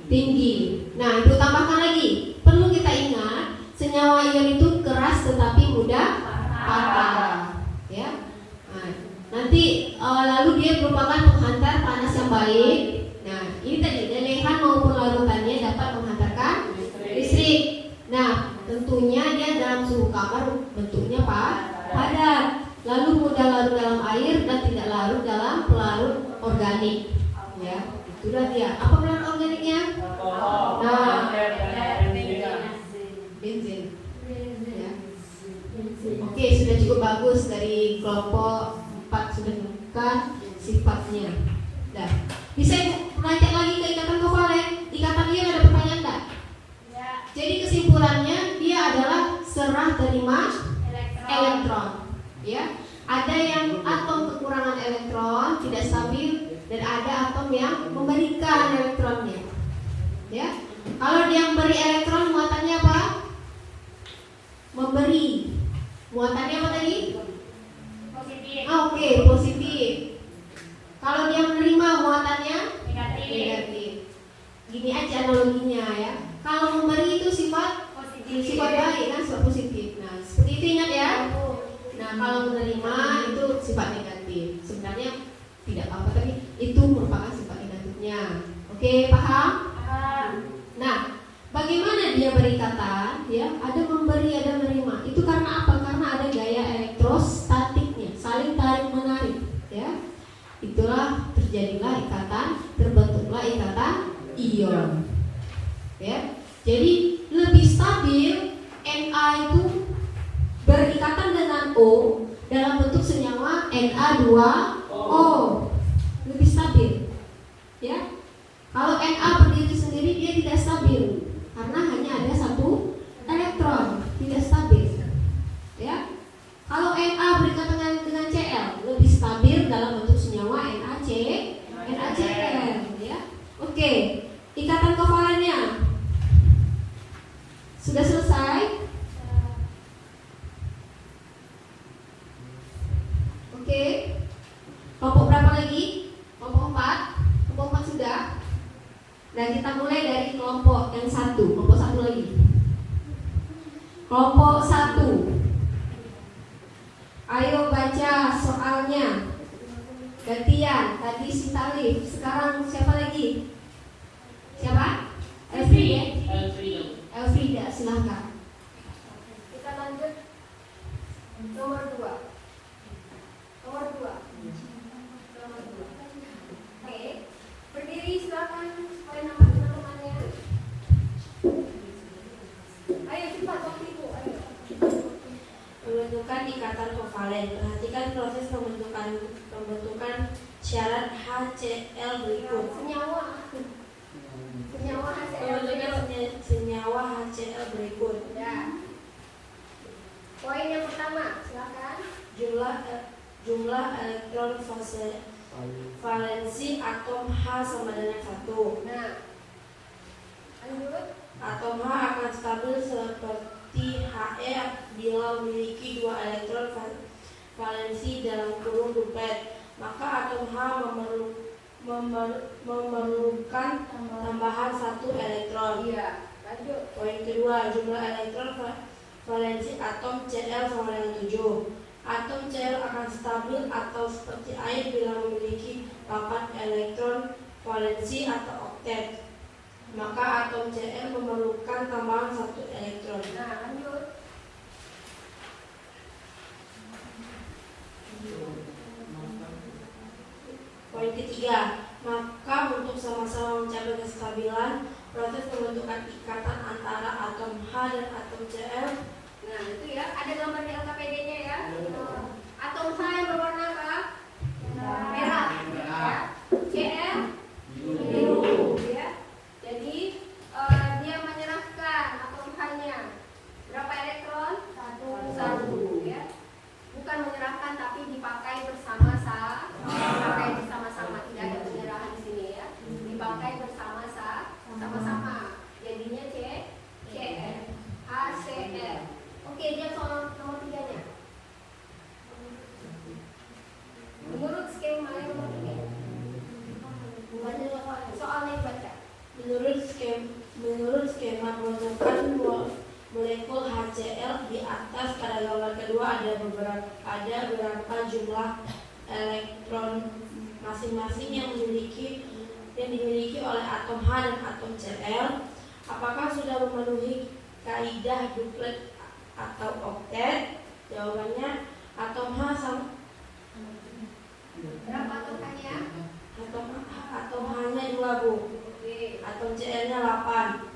tinggi. Nah, Ibu tambahkan lagi, perlu kita ingat senyawa ion itu keras tetapi mudah patah. Ya. Nah, nanti lalu dia merupakan penghantar panas yang baik. Nah, ini tadi lelehan maupun larutannya dapat menghantarkan listrik. Nah, tentunya dia dalam suhu kamar bentuknya padat, lalu mudah larut dalam air dan tidak larut dalam pelarut organik. Ya, itulah dia. Apa pelarut organiknya? Nah, benzin. Ya. Oke, sudah cukup bagus dari kelompok 4 sudah menemukan sifatnya. Dah. Bisa lanjut lagi ke ikatan kovalen. Ikatan ion ada pertanyaan enggak? Ya. Jadi kesimpulannya dia adalah serah terima elektron. Ya, ada yang atom kekurangan elektron tidak stabil dan ada atom yang memberikan elektronnya. Ya, kalau dia memberi elektron muatannya apa? Memberi. Muatannya apa tadi? Positif. Oke, positif. Kalau dia menerima muatannya Negatif. negatif. Gini aja analoginya ya. Kalau memberi itu sifat Positif. baik kan, sifat positif. Nah, seperti itu ingat ya. Nah, kalau menerima itu sifat negatif. Sebenarnya tidak apa-apa, tapi itu merupakan sifat negatifnya. Oke, paham? Nah, bagaimana dia berikatan? Ya, ada memberi, ada menerima. Itu karena apa? Karena ada gaya elektrostatiknya, saling tarik menarik. Ya, itulah terjadilah ikatan, terbentuklah ikatan ion. Ya, jadi lebih stabil Na itu berikatan dengan O dalam bentuk senyawa Na2O, lebih stabil. Ya, kalau Na berdiri sendiri dia tidak stabil karena hanya ada satu elektron, tidak stabil. Ya, kalau Na berikatan dengan Cl lebih stabil dalam bentuk senyawa NaCl. Ya, oke. Ikatan kovalennya sudah selesai. Oke. Kelompok berapa lagi? Kelompok 4. Kelompok 4 sudah. Dan kita mulai dari kelompok yang 1. Kelompok 1 lagi. Kelompok 1. Ayo baca soalnya. Gantian. Tadi si Talif. Sekarang siapa lagi? Siapa? Elfrida, silahkan. Kita lanjut nomor 2. Nomor 2. Oke. Berdiri silakan supaya nama teman-temannya. Ayo cepat waktu itu. Ayo. Pembentukan ikatan kovalen. Perhatikan proses pembentukan syarat HCl berikut. Senyawa HCl. Pembentukan senyawa HCl berikut. Ya. Poin yang pertama, silakan. Jumlah elektron valensi atom H sama dengan 1. Nah, lanjut. Atom H akan stabil seperti He bila memiliki 2 elektron valensi dalam kurung duplet. Maka atom H memerlukan tambahan 1 elektron. Iya, lanjut. Poin kedua, jumlah elektron valensi atom Cl sama dengan 7. Atom Cl akan stabil atau seperti air bila memiliki 8 elektron valensi atau oktet. Maka atom Cl memerlukan tambahan 1 elektron. Nah, lanjut. Poin ketiga, maka untuk sama-sama mencapai kestabilan, proses pembentukan ikatan antara atom H dan atom Cl. Nah, itu ya, ada gambar di LKPD-nya ya. Atom H yang berwarna apa? Merah. Ya. Cl biru. Ya. Jadi dia menyerang molekul HCl. Di atas pada gambar kedua ada berapa jumlah elektron masing-masing yang dimiliki oleh atom H dan atom Cl. Apakah sudah memenuhi kaidah duplet atau oktet? Jawabannya atom H sama Berapa atomnya? atom H-nya 2, Bu. Oke. Atom Cl-nya 8.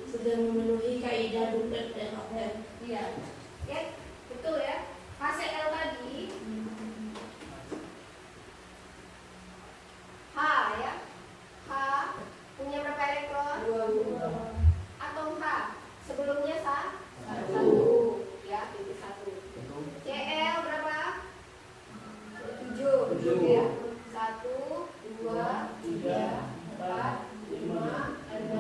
Sudah memenuhi kaidah duplet dan oktet. Iya. Oke, betul ya. HCl tadi H ya. H punya berapa elektron? 2. Atom H sebelumnya 1 ya, titik 1. Cl berapa? 7 ya. 1 2 3 4 5 6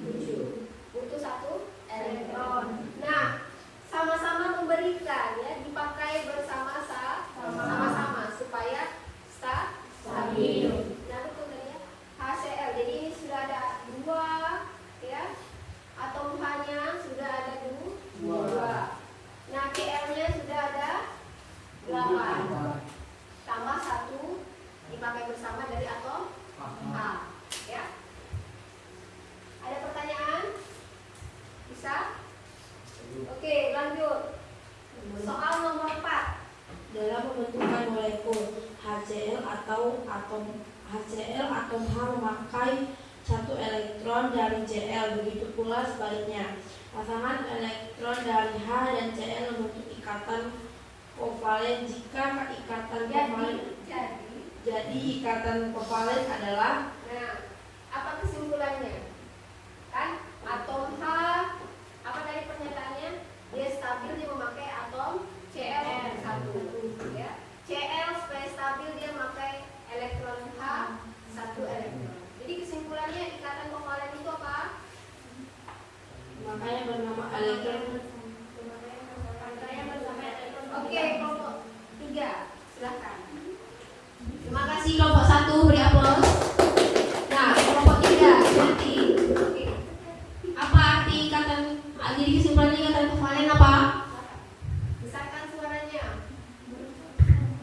7. Butuh 1 elektron. Nah, sama-sama memberikan ya, dipakai bersama-sama supaya stabil. Nah, betul tadi ya. HCl. Jadi ini sudah ada 2 ya. Atom H-nya sudah ada 2. Nah, Cl-nya sudah ada 8. Tambah 1 dipakai bersama dari atom H. Ya. Ada pertanyaan? Bisa? Oke, lanjut. Soal nomor 4. Dalam pembentukan molekul HCl atau atom H memakai 1 elektron dari Cl. Begitu pula sebaliknya. Pasangan elektron dari H dan Cl membentuk ikatan kovalen. Jika ikatan kovalen jadi ikatan kovalen adalah, Nah, apa kesimpulannya? Kan atom H, apa tadi pernyataannya? Dia stabil, dia memakai atom Cl1 ya. Cl supaya stabil dia memakai elektron H 1 elektron. Jadi kesimpulannya ikatan kovalen itu apa? makanya bernama elektron. Oke, kelompok 3, silakan. Terima kasih kelompok 1, beri aplaus. Nah, kelompok 3 nanti. Oke. Apa arti ikatan? Jadi kesimpulannya ikatan kovalen apa? Besarkan suaranya.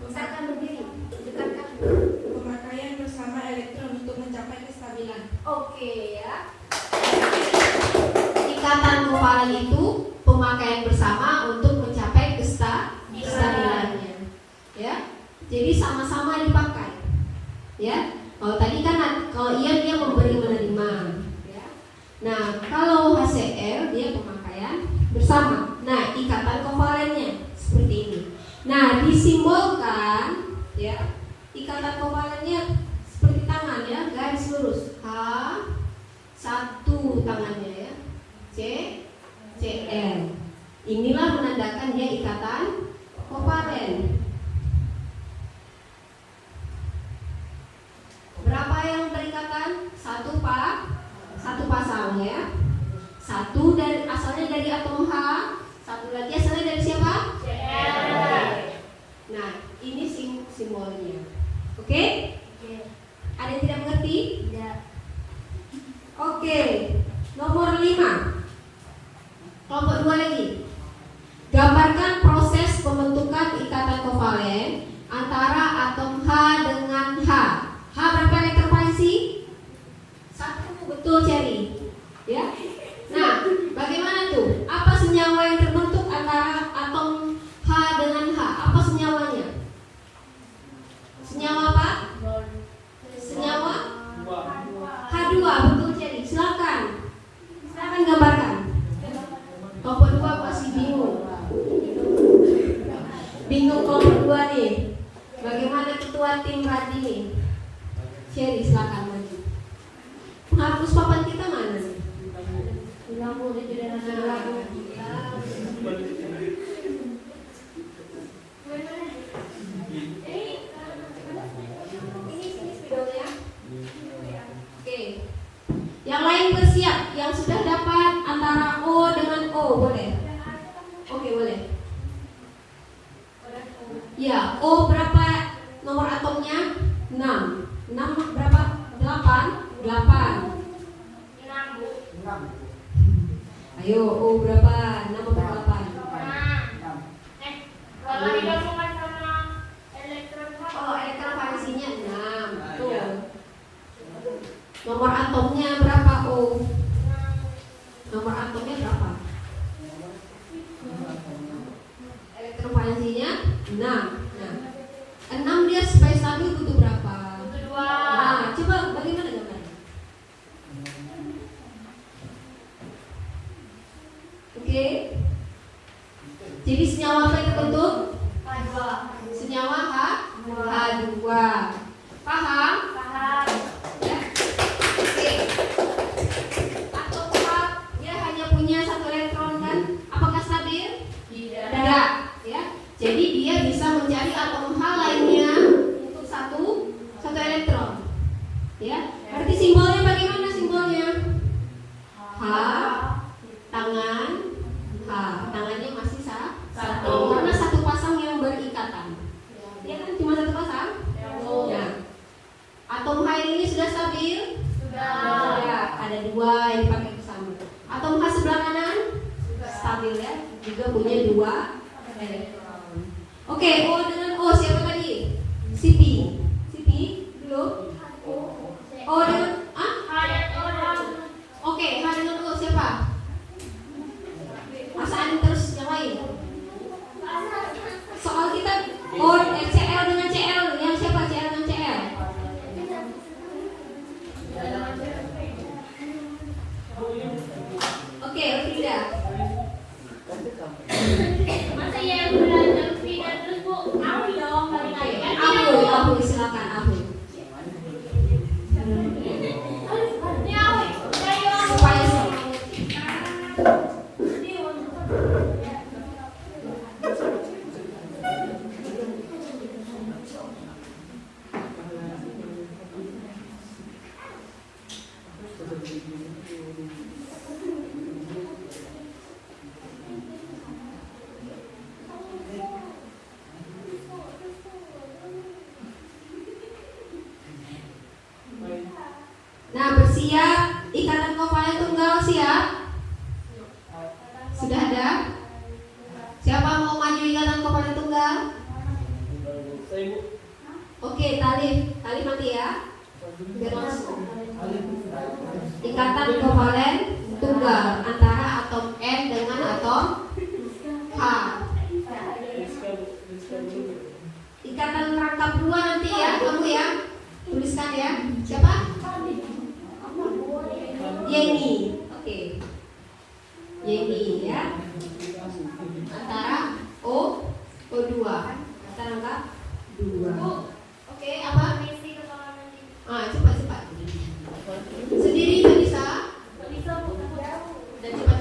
Besarkan berdiri. Dekatkan. Pemakaian bersama elektron untuk mencapai kestabilan. Oke ya. Ikatan kovalen itu pemakaian bersama untuk mencapai kestabilannya. Ya. Jadi sama-sama dipakai. Ya. Kalau tadi kan kalau dia memberi menerima, ya. Nah, kalau HCl dia pemakaian bersama. Nah, ikatan kovalennya seperti ini. Nah, disimbolkan ya. Ikatan kovalennya seperti tangan ya, garis lurus. H 1 tangannya ya. Cl. Inilah menandakan dia ikatan kovalen. Berapa yang terikatan? Satu pasang ya. Satu dari asalnya dari atom H, satu lagi asalnya dari siapa? Cl. Nah, ini simbolnya. Oke? Ada yang tidak mengerti? Tidak. Oke. Nomor 5. Kelompok 2 lagi. Gambarkan proses pembentukan ikatan kovalen antara atom H dengan H. H berapa elektron valence? 1, betul Cherry. Ya. Nah, bagaimana tuh? Apa senyawa yang terbentuk antara atom H dengan H? Apa senyawanya? Senyawa apa? Senyawa H2, betul Cherry. Silakan gambarkan. Kelompok 2 masih bingung kelompok 2 nih. Bagaimana ketua tim Radi nih? Cherry, silakan maju. Penghapus papan kita mana nih? Bilang udah jadi lagu. Ini spidolnya. Oke. Yang lain bersiap. Yang sudah dapat antara O dengan O, boleh? Oke, boleh. Ya, O berapa nomor atomnya? 6. 6 berapa? 8. Ayo, O berapa? Nama Kalau digabungkan sama elektron H. Oh, elektron valensinya 6. Tuh. iya. Nomor atomnya berapa O? Nomor atomnya berapa? Elektron valensinya 6. Nah, 6 dia supaya stabil butuh berapa? Butuh 2. Nah, coba bagaimana gambarnya? Oke. Jadi senyawa apa yang terbentuk? H2. Senyawa H2. Paham? Paham. Ya. Oke. Atom H dia hanya punya 1 elektron kan? Apakah stabil? Tidak. Ya. Jadi dia bisa mencari atom H lainnya untuk satu elektron. Ya. Berarti simbolnya bagaimana simbolnya? H, tangan, H. Tangannya masih satu. Karena satu pasang yang berikatan. Ya kan cuma satu pasang? Ya. Atom H ini sudah stabil? Sudah. Ya, ada 2 yang dipakai bersama. Atom H sebelah kanan? Stabil ya, juga punya 2 elektron. Oke, O dengan O siapa tadi? CP. CP belum? O dengan H dan O. Oke, H dengan O siapa? Masaan terus yang lain. Soal kita O CL dengan CL yang siapa CL dengan CL? Oke, Frida. Masa yang belajar pindah terus Bu? Aku dong kali kali. Aku silakan aku. Ini aku. Ayo. Supaya semuanya. Nah, bersiap ikatan kovalen tunggal siap? Sudah ada? Siapa mau maju ikatan kovalen tunggal? Oke, Talif nanti ya. Biar langsung. Ikatan kovalen tunggal antara atom N dengan atom H. Ikatan rangkap 2 nanti ya, kamu ya. Tuliskan ya. Siapa? Yeni. Oke. Yeni ya. Antara O2. Kata rangkap 2. Oke, apa? Cepat. Sendiri nggak bisa? Dan cepat.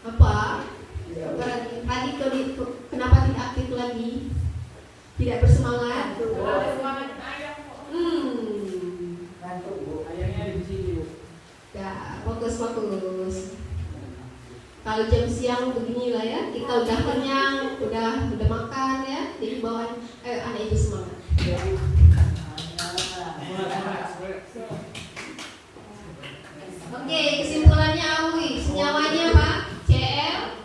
Apa? Tadi kenapa tidak aktif lagi? Tidak bersemangat? Ya, fokus. Kalau jam siang beginilah ya, kita udah kenyang, udah makan ya, jadi bawaan anak itu semangat. Oke, kesimpulannya Awi, senyawanya apa? CL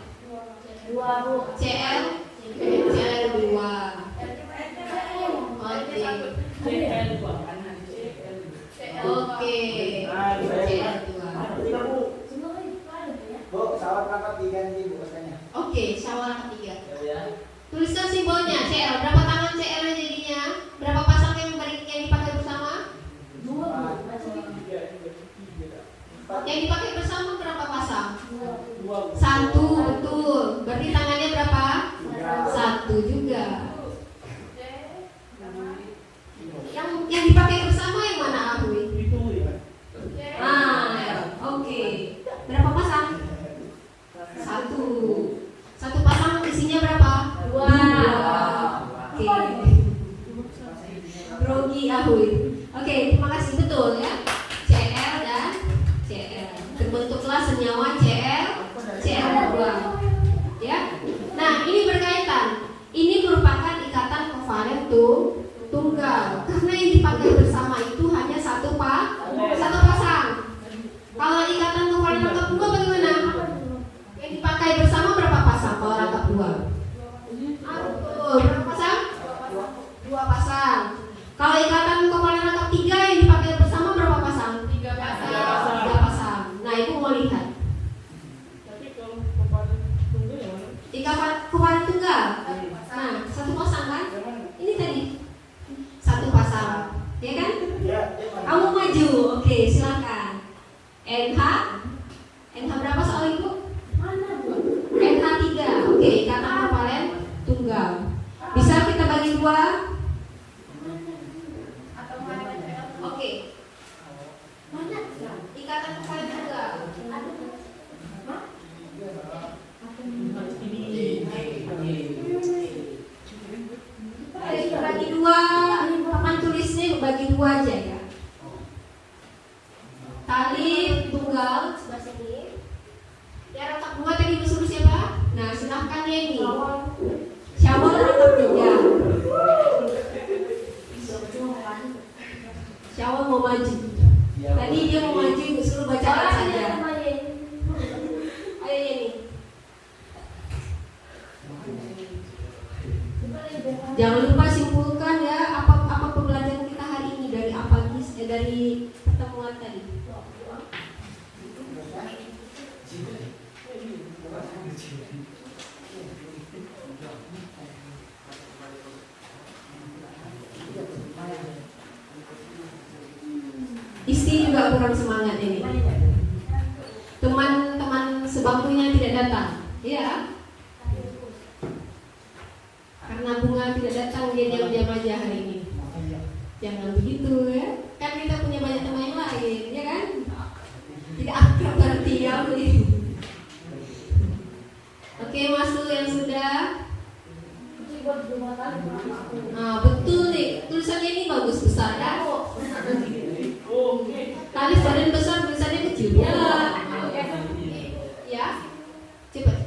2. CL 2. Oke. CL 2. Bu, sawah berapa diganti bu katanya? Oke, syawal ketiga. Tuliskan simbolnya CL. Berapa tangan CL jadinya? Berapa pasang yang dipakai bersama? 2. Yang dipakai bersama berapa pasang? 1, betul. Berarti tangannya berapa? 1 juga. Yang dipakai bersama yang mana Ahui? Oke. Berapa pasang? 1 pasang isinya berapa? 2. Oke. Grogi Ahui. Oke, terima kasih, betul ya. CL dan CL. Terbentuklah senyawa CL2. Ya. Nah, ini berkaitan. Ini merupakan ikatan kovalen Dua. Betul. Berapa pasang? Dua pasang. Kalau ikatan kovalen lengkap 3 yang dipakai bersama berapa pasang? 3 pasang. 3 pasang. Nah, Ibu mau lihat. Tapi kalau kovalen tunggal ya mana? Ikatan kovalen tunggal. Nah, 1 pasang kan? Ini tadi 1 pasang. Ya kan? Ya, Kamu maju. Oke, silakan. NH berapa soal Ibu? NH 3. Oke, ikatan kovalen tunggal. Bisa kita bagi 2? Atau mana? Oke. Ikatan kovalen tunggal. Bagi 2, papan tulisnya bagi 2 aja ya. Tali tunggal sebelah sini. Yang rangkap 2 tadi disuruh siapa? Nah, silahkan Yeni. Syawal rangkap 3. Syawal mau maju. Tadi dia mau maju, disuruh bacakan saja. Ayo Yeni. Jangan lupa simpulkan ya apa pembelajaran kita hari ini dari dari pertemuan tadi. Isti juga kurang semangat ini. Teman-teman sebangkunya tidak datang, ya. Karena Bunga tidak datang, dia diam-diam aja hari ini. Jangan begitu ya. Kan kita punya banyak teman yang lain, ya kan? Tidak akrab berarti ya. Oke, masuk yang sudah. Nah, betul nih. Tulisannya ini bagus besar kan? Tali badan besar, tulisannya kecil. Ya. Cepat.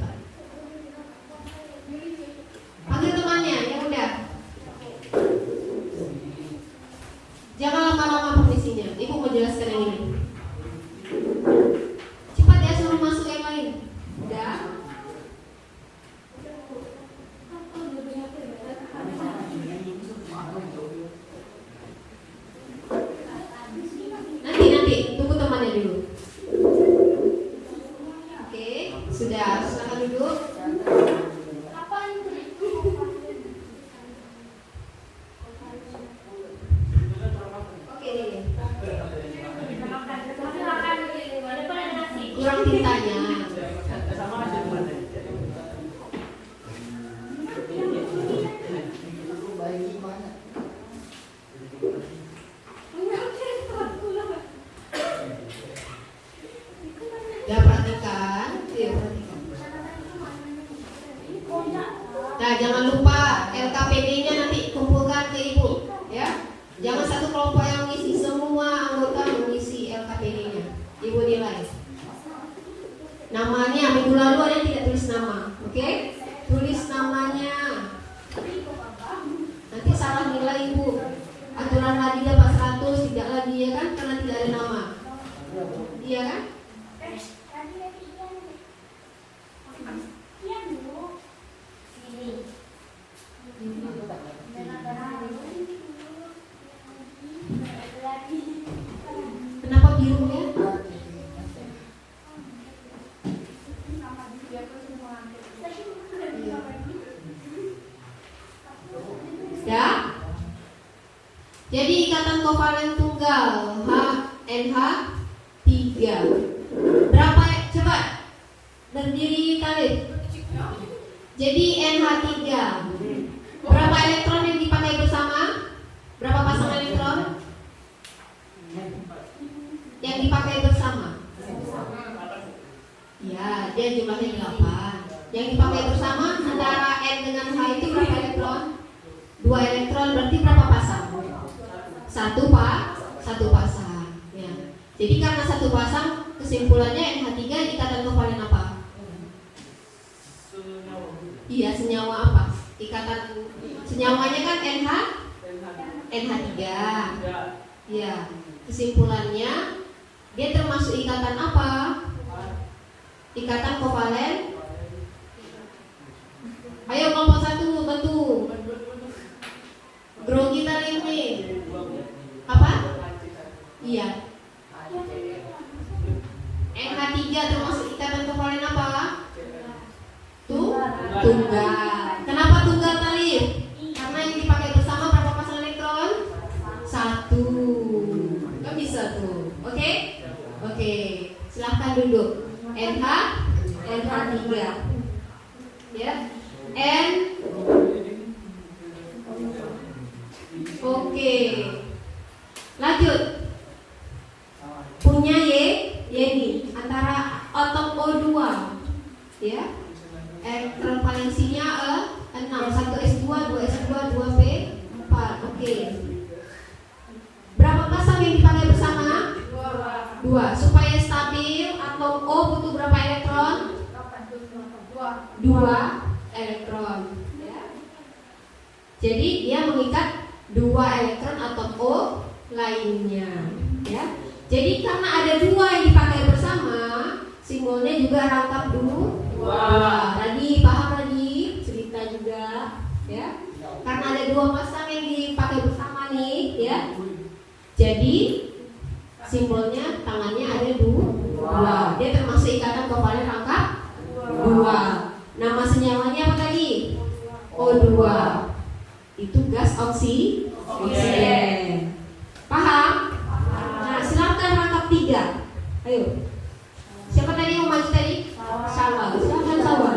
Panggil temannya yang udah. Jangan lama-lama permisinya. Ibu mau jelaskan yang ini. Cepat ya, suruh masuk yang lain. Udah. Nanti tunggu temannya dulu. Oke, sudah. Silakan duduk. Kurang tintanya. Ya, perhatikan. Nah, jangan lupa LKPD-nya nanti kumpulkan ke Ibu, ya. Jangan satu kelompok yang mengisi, semua anggota mengisi LKPD-nya. Ibu nilai. Namanya minggu lalu ada yang tidak tulis nama, oke? Tulis namanya. Nanti salah nilai Ibu. Aturan lagi dapat 100, tidak lagi ya kan? Karena tidak ada nama. Iya kan? Kenapa biru ya? Ya. Jadi ikatan kovalen tunggal NH 3. Berapa coba? Berdiri kali. Jadi NH 3. Berapa elektron yang dipakai bersama? Berapa pasang elektron yang dipakai bersama? Ya, dia jumlahnya 8. Yang dipakai bersama antara N dengan H itu berapa elektron? 2 elektron, berarti berapa pasang? 1 pasang. Ya. Jadi karena 1 pasang, kesimpulannya NH3 ikatan kovalen apa? Iya, senyawa apa? Ikatan senyawanya kan NH3. Ya. Kesimpulannya dia termasuk ikatan apa? Ikatan kovalen Tunggal. Kenapa tunggal tadi? Karena yang dipakai bersama berapa pasang elektron? 1. Kan bisa tuh. Oke? Oke. Silahkan duduk. NH 3. Ya. N. Oke. Lanjut. Punya Yeni antara atom O2, ya. Elektron valensinya 6, 1s2, 2s2, 2p, 4. Oke. Berapa pasang yang dipakai bersama? 2. Supaya stabil, atom O butuh berapa elektron? 2 elektron. Ya. Jadi dia mengikat 2 elektron atom O lainnya. Ya. Jadi karena ada 2 yang dipakai bersama, simbolnya juga rangkap 2. Tadi paham lagi cerita juga, ya. Karena ada 2 pasang yang dipakai bersama nih, ya. Jadi simbolnya tangannya ada 2. Dia termasuk ikatan kovalen rangkap 2. Nama senyawanya apa tadi? O2. Itu gas oksigen. Paham? Nah, silakan rangkap 3. Ayo. Siapa tadi yang maju tadi? Sawal. Silakan Sawal.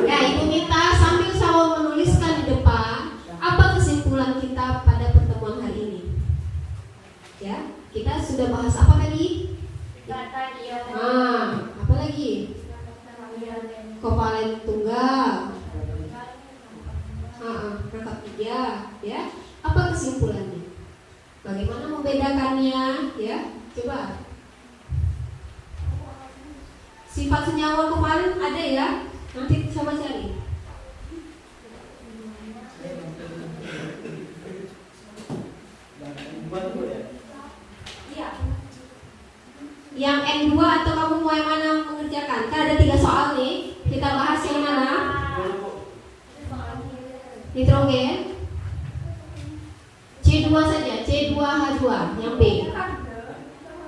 Ya, Ibu minta sambil Sawal menuliskan di depan apa kesimpulan kita pada pertemuan hari ini. Ya, kita sudah bahas apa tadi? Apa lagi? Kovalen tunggal. Rangkap 3, ya. Apa kesimpulannya? Bagaimana membedakannya, ya? Coba. Sifat senyawa kovalen ada ya? Nanti coba cari. Iya. Yang N2 atau kamu mau yang mana mengerjakan? Kan ada 3 soal nih. Kita bahas yang mana? Nitrogen. C2 saja, C2H2, yang B.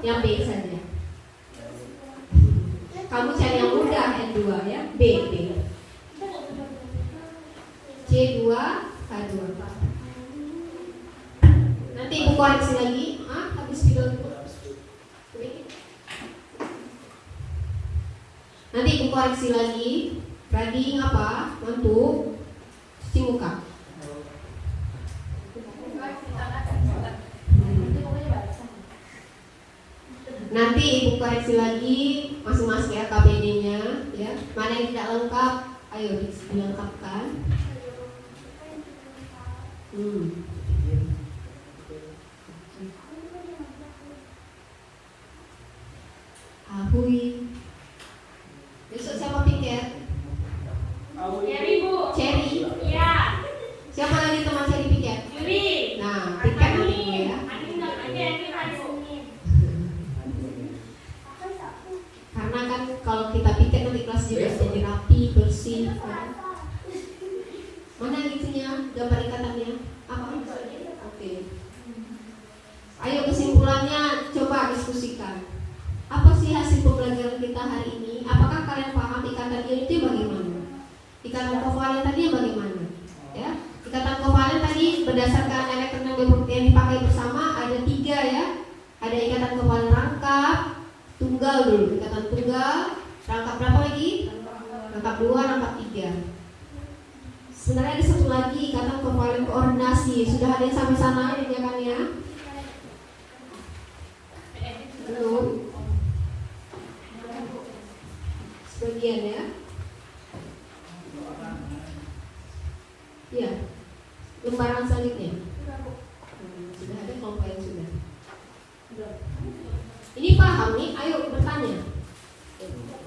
Yang B saja. Kamu cari yang mudah, N2 ya. B. C2H2. Nanti Ibu koreksi lagi. Habis video itu. Nanti Ibu koreksi lagi. Rading apa? Untuk cuci muka. Nanti Ibu koreksi lagi masing-masing RKBD-nya, ya. Mana yang tidak lengkap, ayo dilengkapkan. Ahui. Besok siapa piket? Cherry, Bu. Cherry. Iya. Siapa lagi teman Cherry piket? Yuri. Nah, piket nanti ya. Karena kan kalau kita piket nanti kelas juga jadi rapi, bersih. Mana gitunya? Gambar ikatannya? Apa? Oke. Ayo kesimpulannya coba diskusikan. Apa sih hasil pembelajaran kita hari ini? Apakah kalian paham ikatan ion itu bagaimana? Ikatan kovalen tadi bagaimana? Ya, ikatan kovalen tadi berdasarkan elektron yang dipakai bersama ada 3 ya. Ada ikatan kovalen rangkap, tunggal dulu, ikatan tunggal, rangkap berapa lagi? Rangkap 2, rangkap 3. Sebenarnya ada satu lagi ikatan kovalen koordinasi. Sudah ada yang sampai sana kerjakannya? Belum. Sebagian ya. Iya. Lembaran selanjutnya. Sudah ada kelompok yang sudah. Ini paham nih? Ayo bertanya.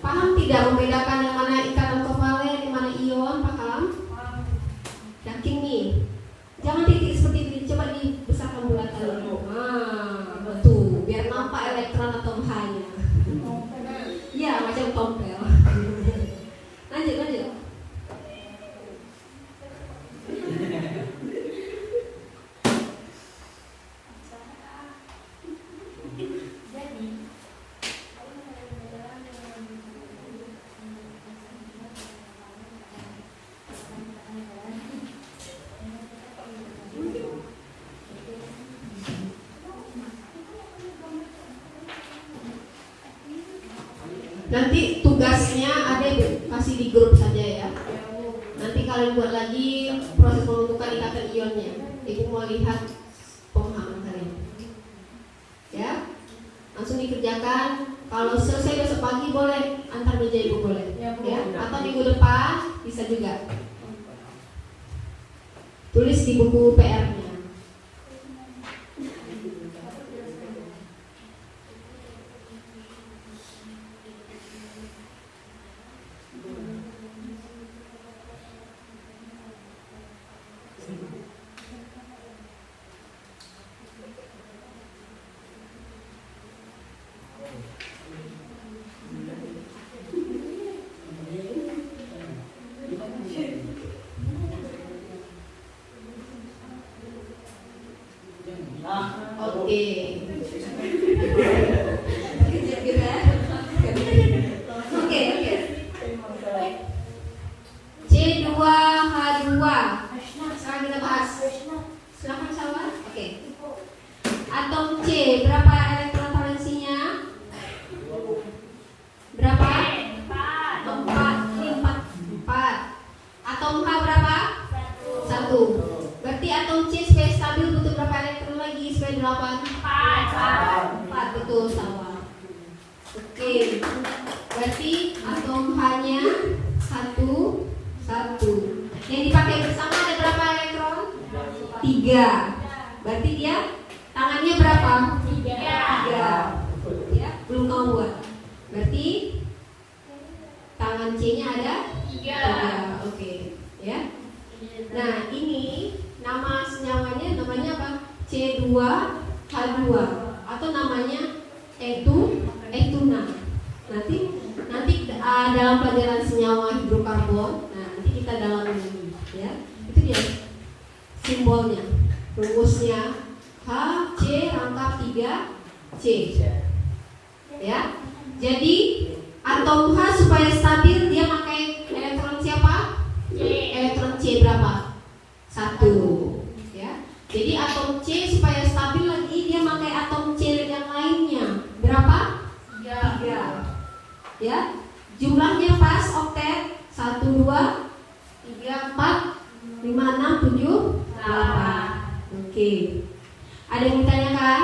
Paham tidak membedakan yang mana ikatan kovalen, yang mana ion? Paham? Yakin nih? Jangan titik seperti ini. Coba dibesarkan bulatannya. Betul. Biar nampak elektron atau H-nya. Iya, macam tompel. Lanjut. Nanti tugasnya ada kasih di grup saja ya. Nanti kalian buat lagi proses pembentukan ikatan ionnya. Ibu mau lihat pemahaman kalian. Ya, langsung dikerjakan. Kalau selesai besok pagi boleh antar meja ibu boleh. Ya, atau minggu depan bisa juga. Tulis di buku PR-nya. Oke. Oke. C2H2. Sekarang kita bahas. Silakan sahabat. Oke. Atom C berapa elektron valensinya? Berapa? 4. Atom H berapa? 1. Berarti atom C supaya stabil butuh berapa elektron lagi supaya 8? 4, betul sama. Oke. Berarti atom H-nya 1. Yang dipakai bersama ada berapa elektron? 3. Berarti dia tangannya berapa? 3. Ya, belum kamu buat. Berarti tangan C-nya ada 3. Oke, ya. Nah, ini nama senyawanya namanya apa? C2H2 atau namanya etuna. Nanti dalam pelajaran senyawa hidrokarbon, nah nanti kita dalami ini, ya. Itu dia simbolnya, rumusnya HC rangkap 3C. Ya. Jadi atom H supaya stabil dia pakai elektron siapa? Elektron C berapa? 1. Ya. Jadi atom C supaya stabil lagi dia pakai atom C yang lainnya. Berapa? 3. Ya. Jumlahnya pas oktet 1 2 3 4 5 6 7 8. Oke. Ada yang ditanyakan?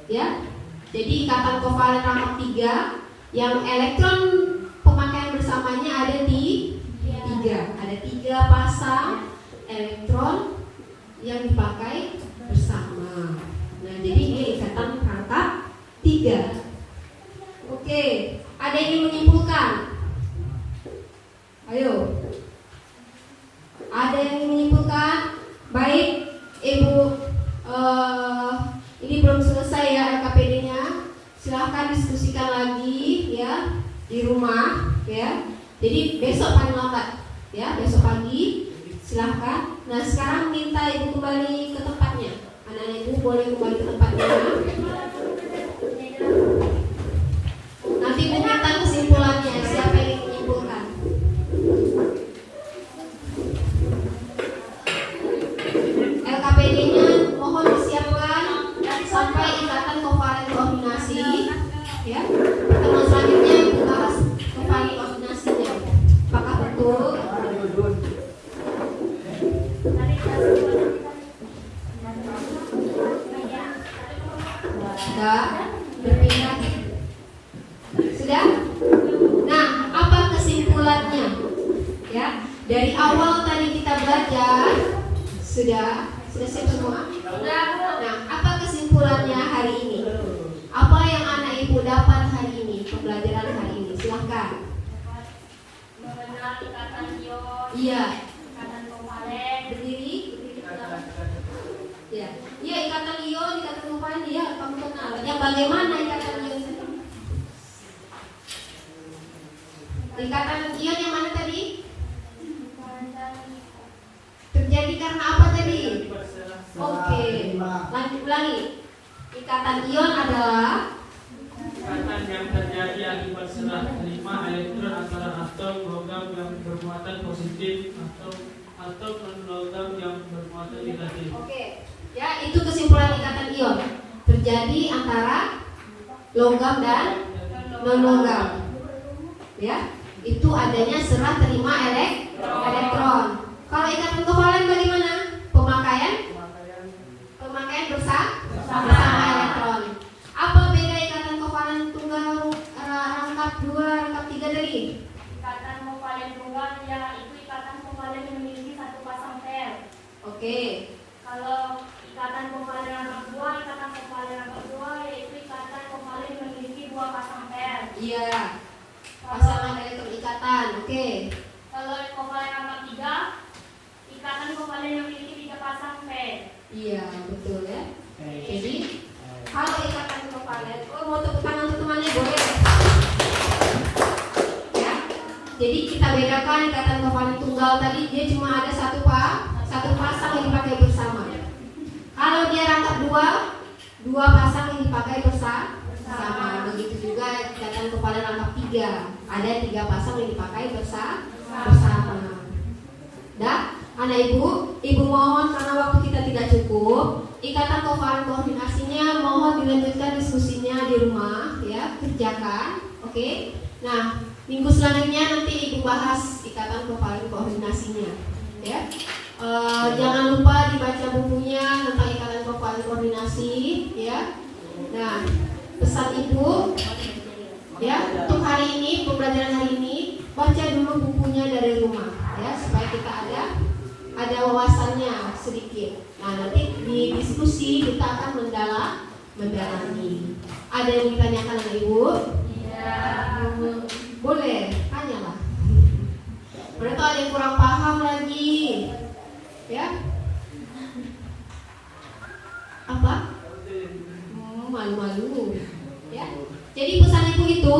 Ya. Jadi ikatan kovalen rangkap 3 yang elektron pemakaian bersamanya ada di 3. Ada 3 pasang elektron yang dipakai bersama. Nah, jadi ini ikatan rangkap 3. Oke, ada yang ingin menyimpulkan? Ayo. Ada yang ingin menyimpulkan? Baik, Ibu, ini belum selesai ya LKPD-nya. Silahkan diskusikan lagi ya di rumah ya. Jadi besok paling lambat ya, besok pagi silahkan. Nah, sekarang minta Ibu kembali ke tempatnya. Anak-anak Ibu boleh kembali ke tempatnya. Nanti Ibu minta kesimpulannya. Siapa yang ingin menyimpulkan? LKPD-nya mohon disiapkan sampai ikatan kovalen koordinasi ya. Pertemuan selanjutnya Ibu bahas kovalen koordinasinya. Apakah betul? Sudah berpindah. Sudah? Nah, apa kesimpulannya? Ya, dari awal tadi kita belajar sudah siap semua? Nah, apa kesimpulannya hari ini? Apa yang anak ibu dapat hari ini, pembelajaran hari ini? Silahkan. Mengenal ikatan ion, Iya. ikatan kovalen. Berdiri. Ya, iya ikatan ion, ikatan kovalen ya kamu kenal. Yang bagaimana ikatan ion? Ikatan ion yang mana tadi? Terjadi karena apa tadi? Oke, lanjut ulangi. Ikatan ion adalah Ikatan yang terjadi akibat serah terima elektron antara atom logam yang bermuatan positif atau logam yang bermuatan negatif. oke. Ya, itu kesimpulan ikatan ion. Terjadi antara logam dan non logam. Ya, itu adanya serah terima elektron. Kalau ikatan kovalen bagaimana? Pemakaian bersama elektron. Apa beda ikatan kovalen tunggal rangkap 2, rangkap 3 tadi? Ikatan kovalen tunggal yaitu ikatan kovalen yang memiliki satu pasang pair. Oke. Kalau ikatan kovalen rangkap 2, ikatan kovalen rangkap 2 yaitu ikatan kovalen yang memiliki 2 pasang pair. Iya. Pasangan elektron ikatan. Oke. Kalau kovalen rangkap 3, ikatan kovalen yang memiliki 3 pasang pair. Iya, betul ya. Jadi kalau ikatan kovalen, mau tepuk tangan untuk temannya boleh. Ya. Jadi kita bedakan ikatan kovalen tunggal tadi dia cuma ada satu pasang yang dipakai bersama. Kalau dia rangkap 2 pasang yang dipakai bersama. Begitu juga ikatan kovalen rangkap 3, ada 3 pasang yang dipakai bersama. Dah, anak ibu mohon karena waktu kita tidak cukup, ikatan kovalen koordinasinya mohon dilanjutkan diskusinya di rumah ya, kerjakan. Oke. Nah, minggu selanjutnya nanti ibu bahas ikatan kovalen koordinasinya ya. Jangan lupa dibaca bukunya tentang ikatan kovalen koordinasi ya. Nah, pesan ibu ya, untuk hari ini, pembelajaran hari ini, baca dulu bukunya dari rumah ya, supaya kita ada wawasannya sedikit. Nah, nanti di diskusi kita akan mendalami. Ada yang ditanyakan anak ibu? Iya. Boleh, tanyalah. Berarti ada yang kurang paham lagi, ya? Apa? Malu-malu, ya. Jadi pesan ibu itu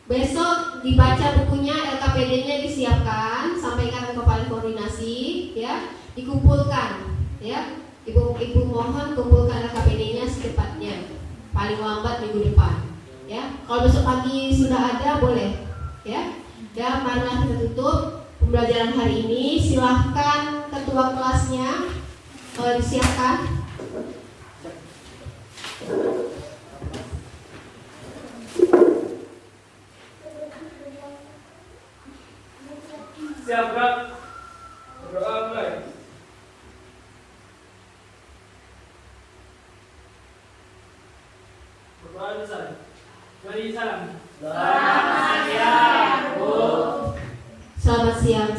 besok dibaca bukunya, LKPD-nya disiapkan, sampai ikatan kovalen koordinasi, ya, dikumpulkan, ya. Ibu mohon kumpulkan LKPD-nya secepatnya, paling lambat minggu depan, ya. Kalau besok pagi sudah ada boleh, ya. Dan marilah kita tutup pembelajaran hari ini. Silahkan ketua kelasnya disiapkan. Siap, Kak. Berdoa mulai. Berdoa selesai. Beri salam. Selamat siang.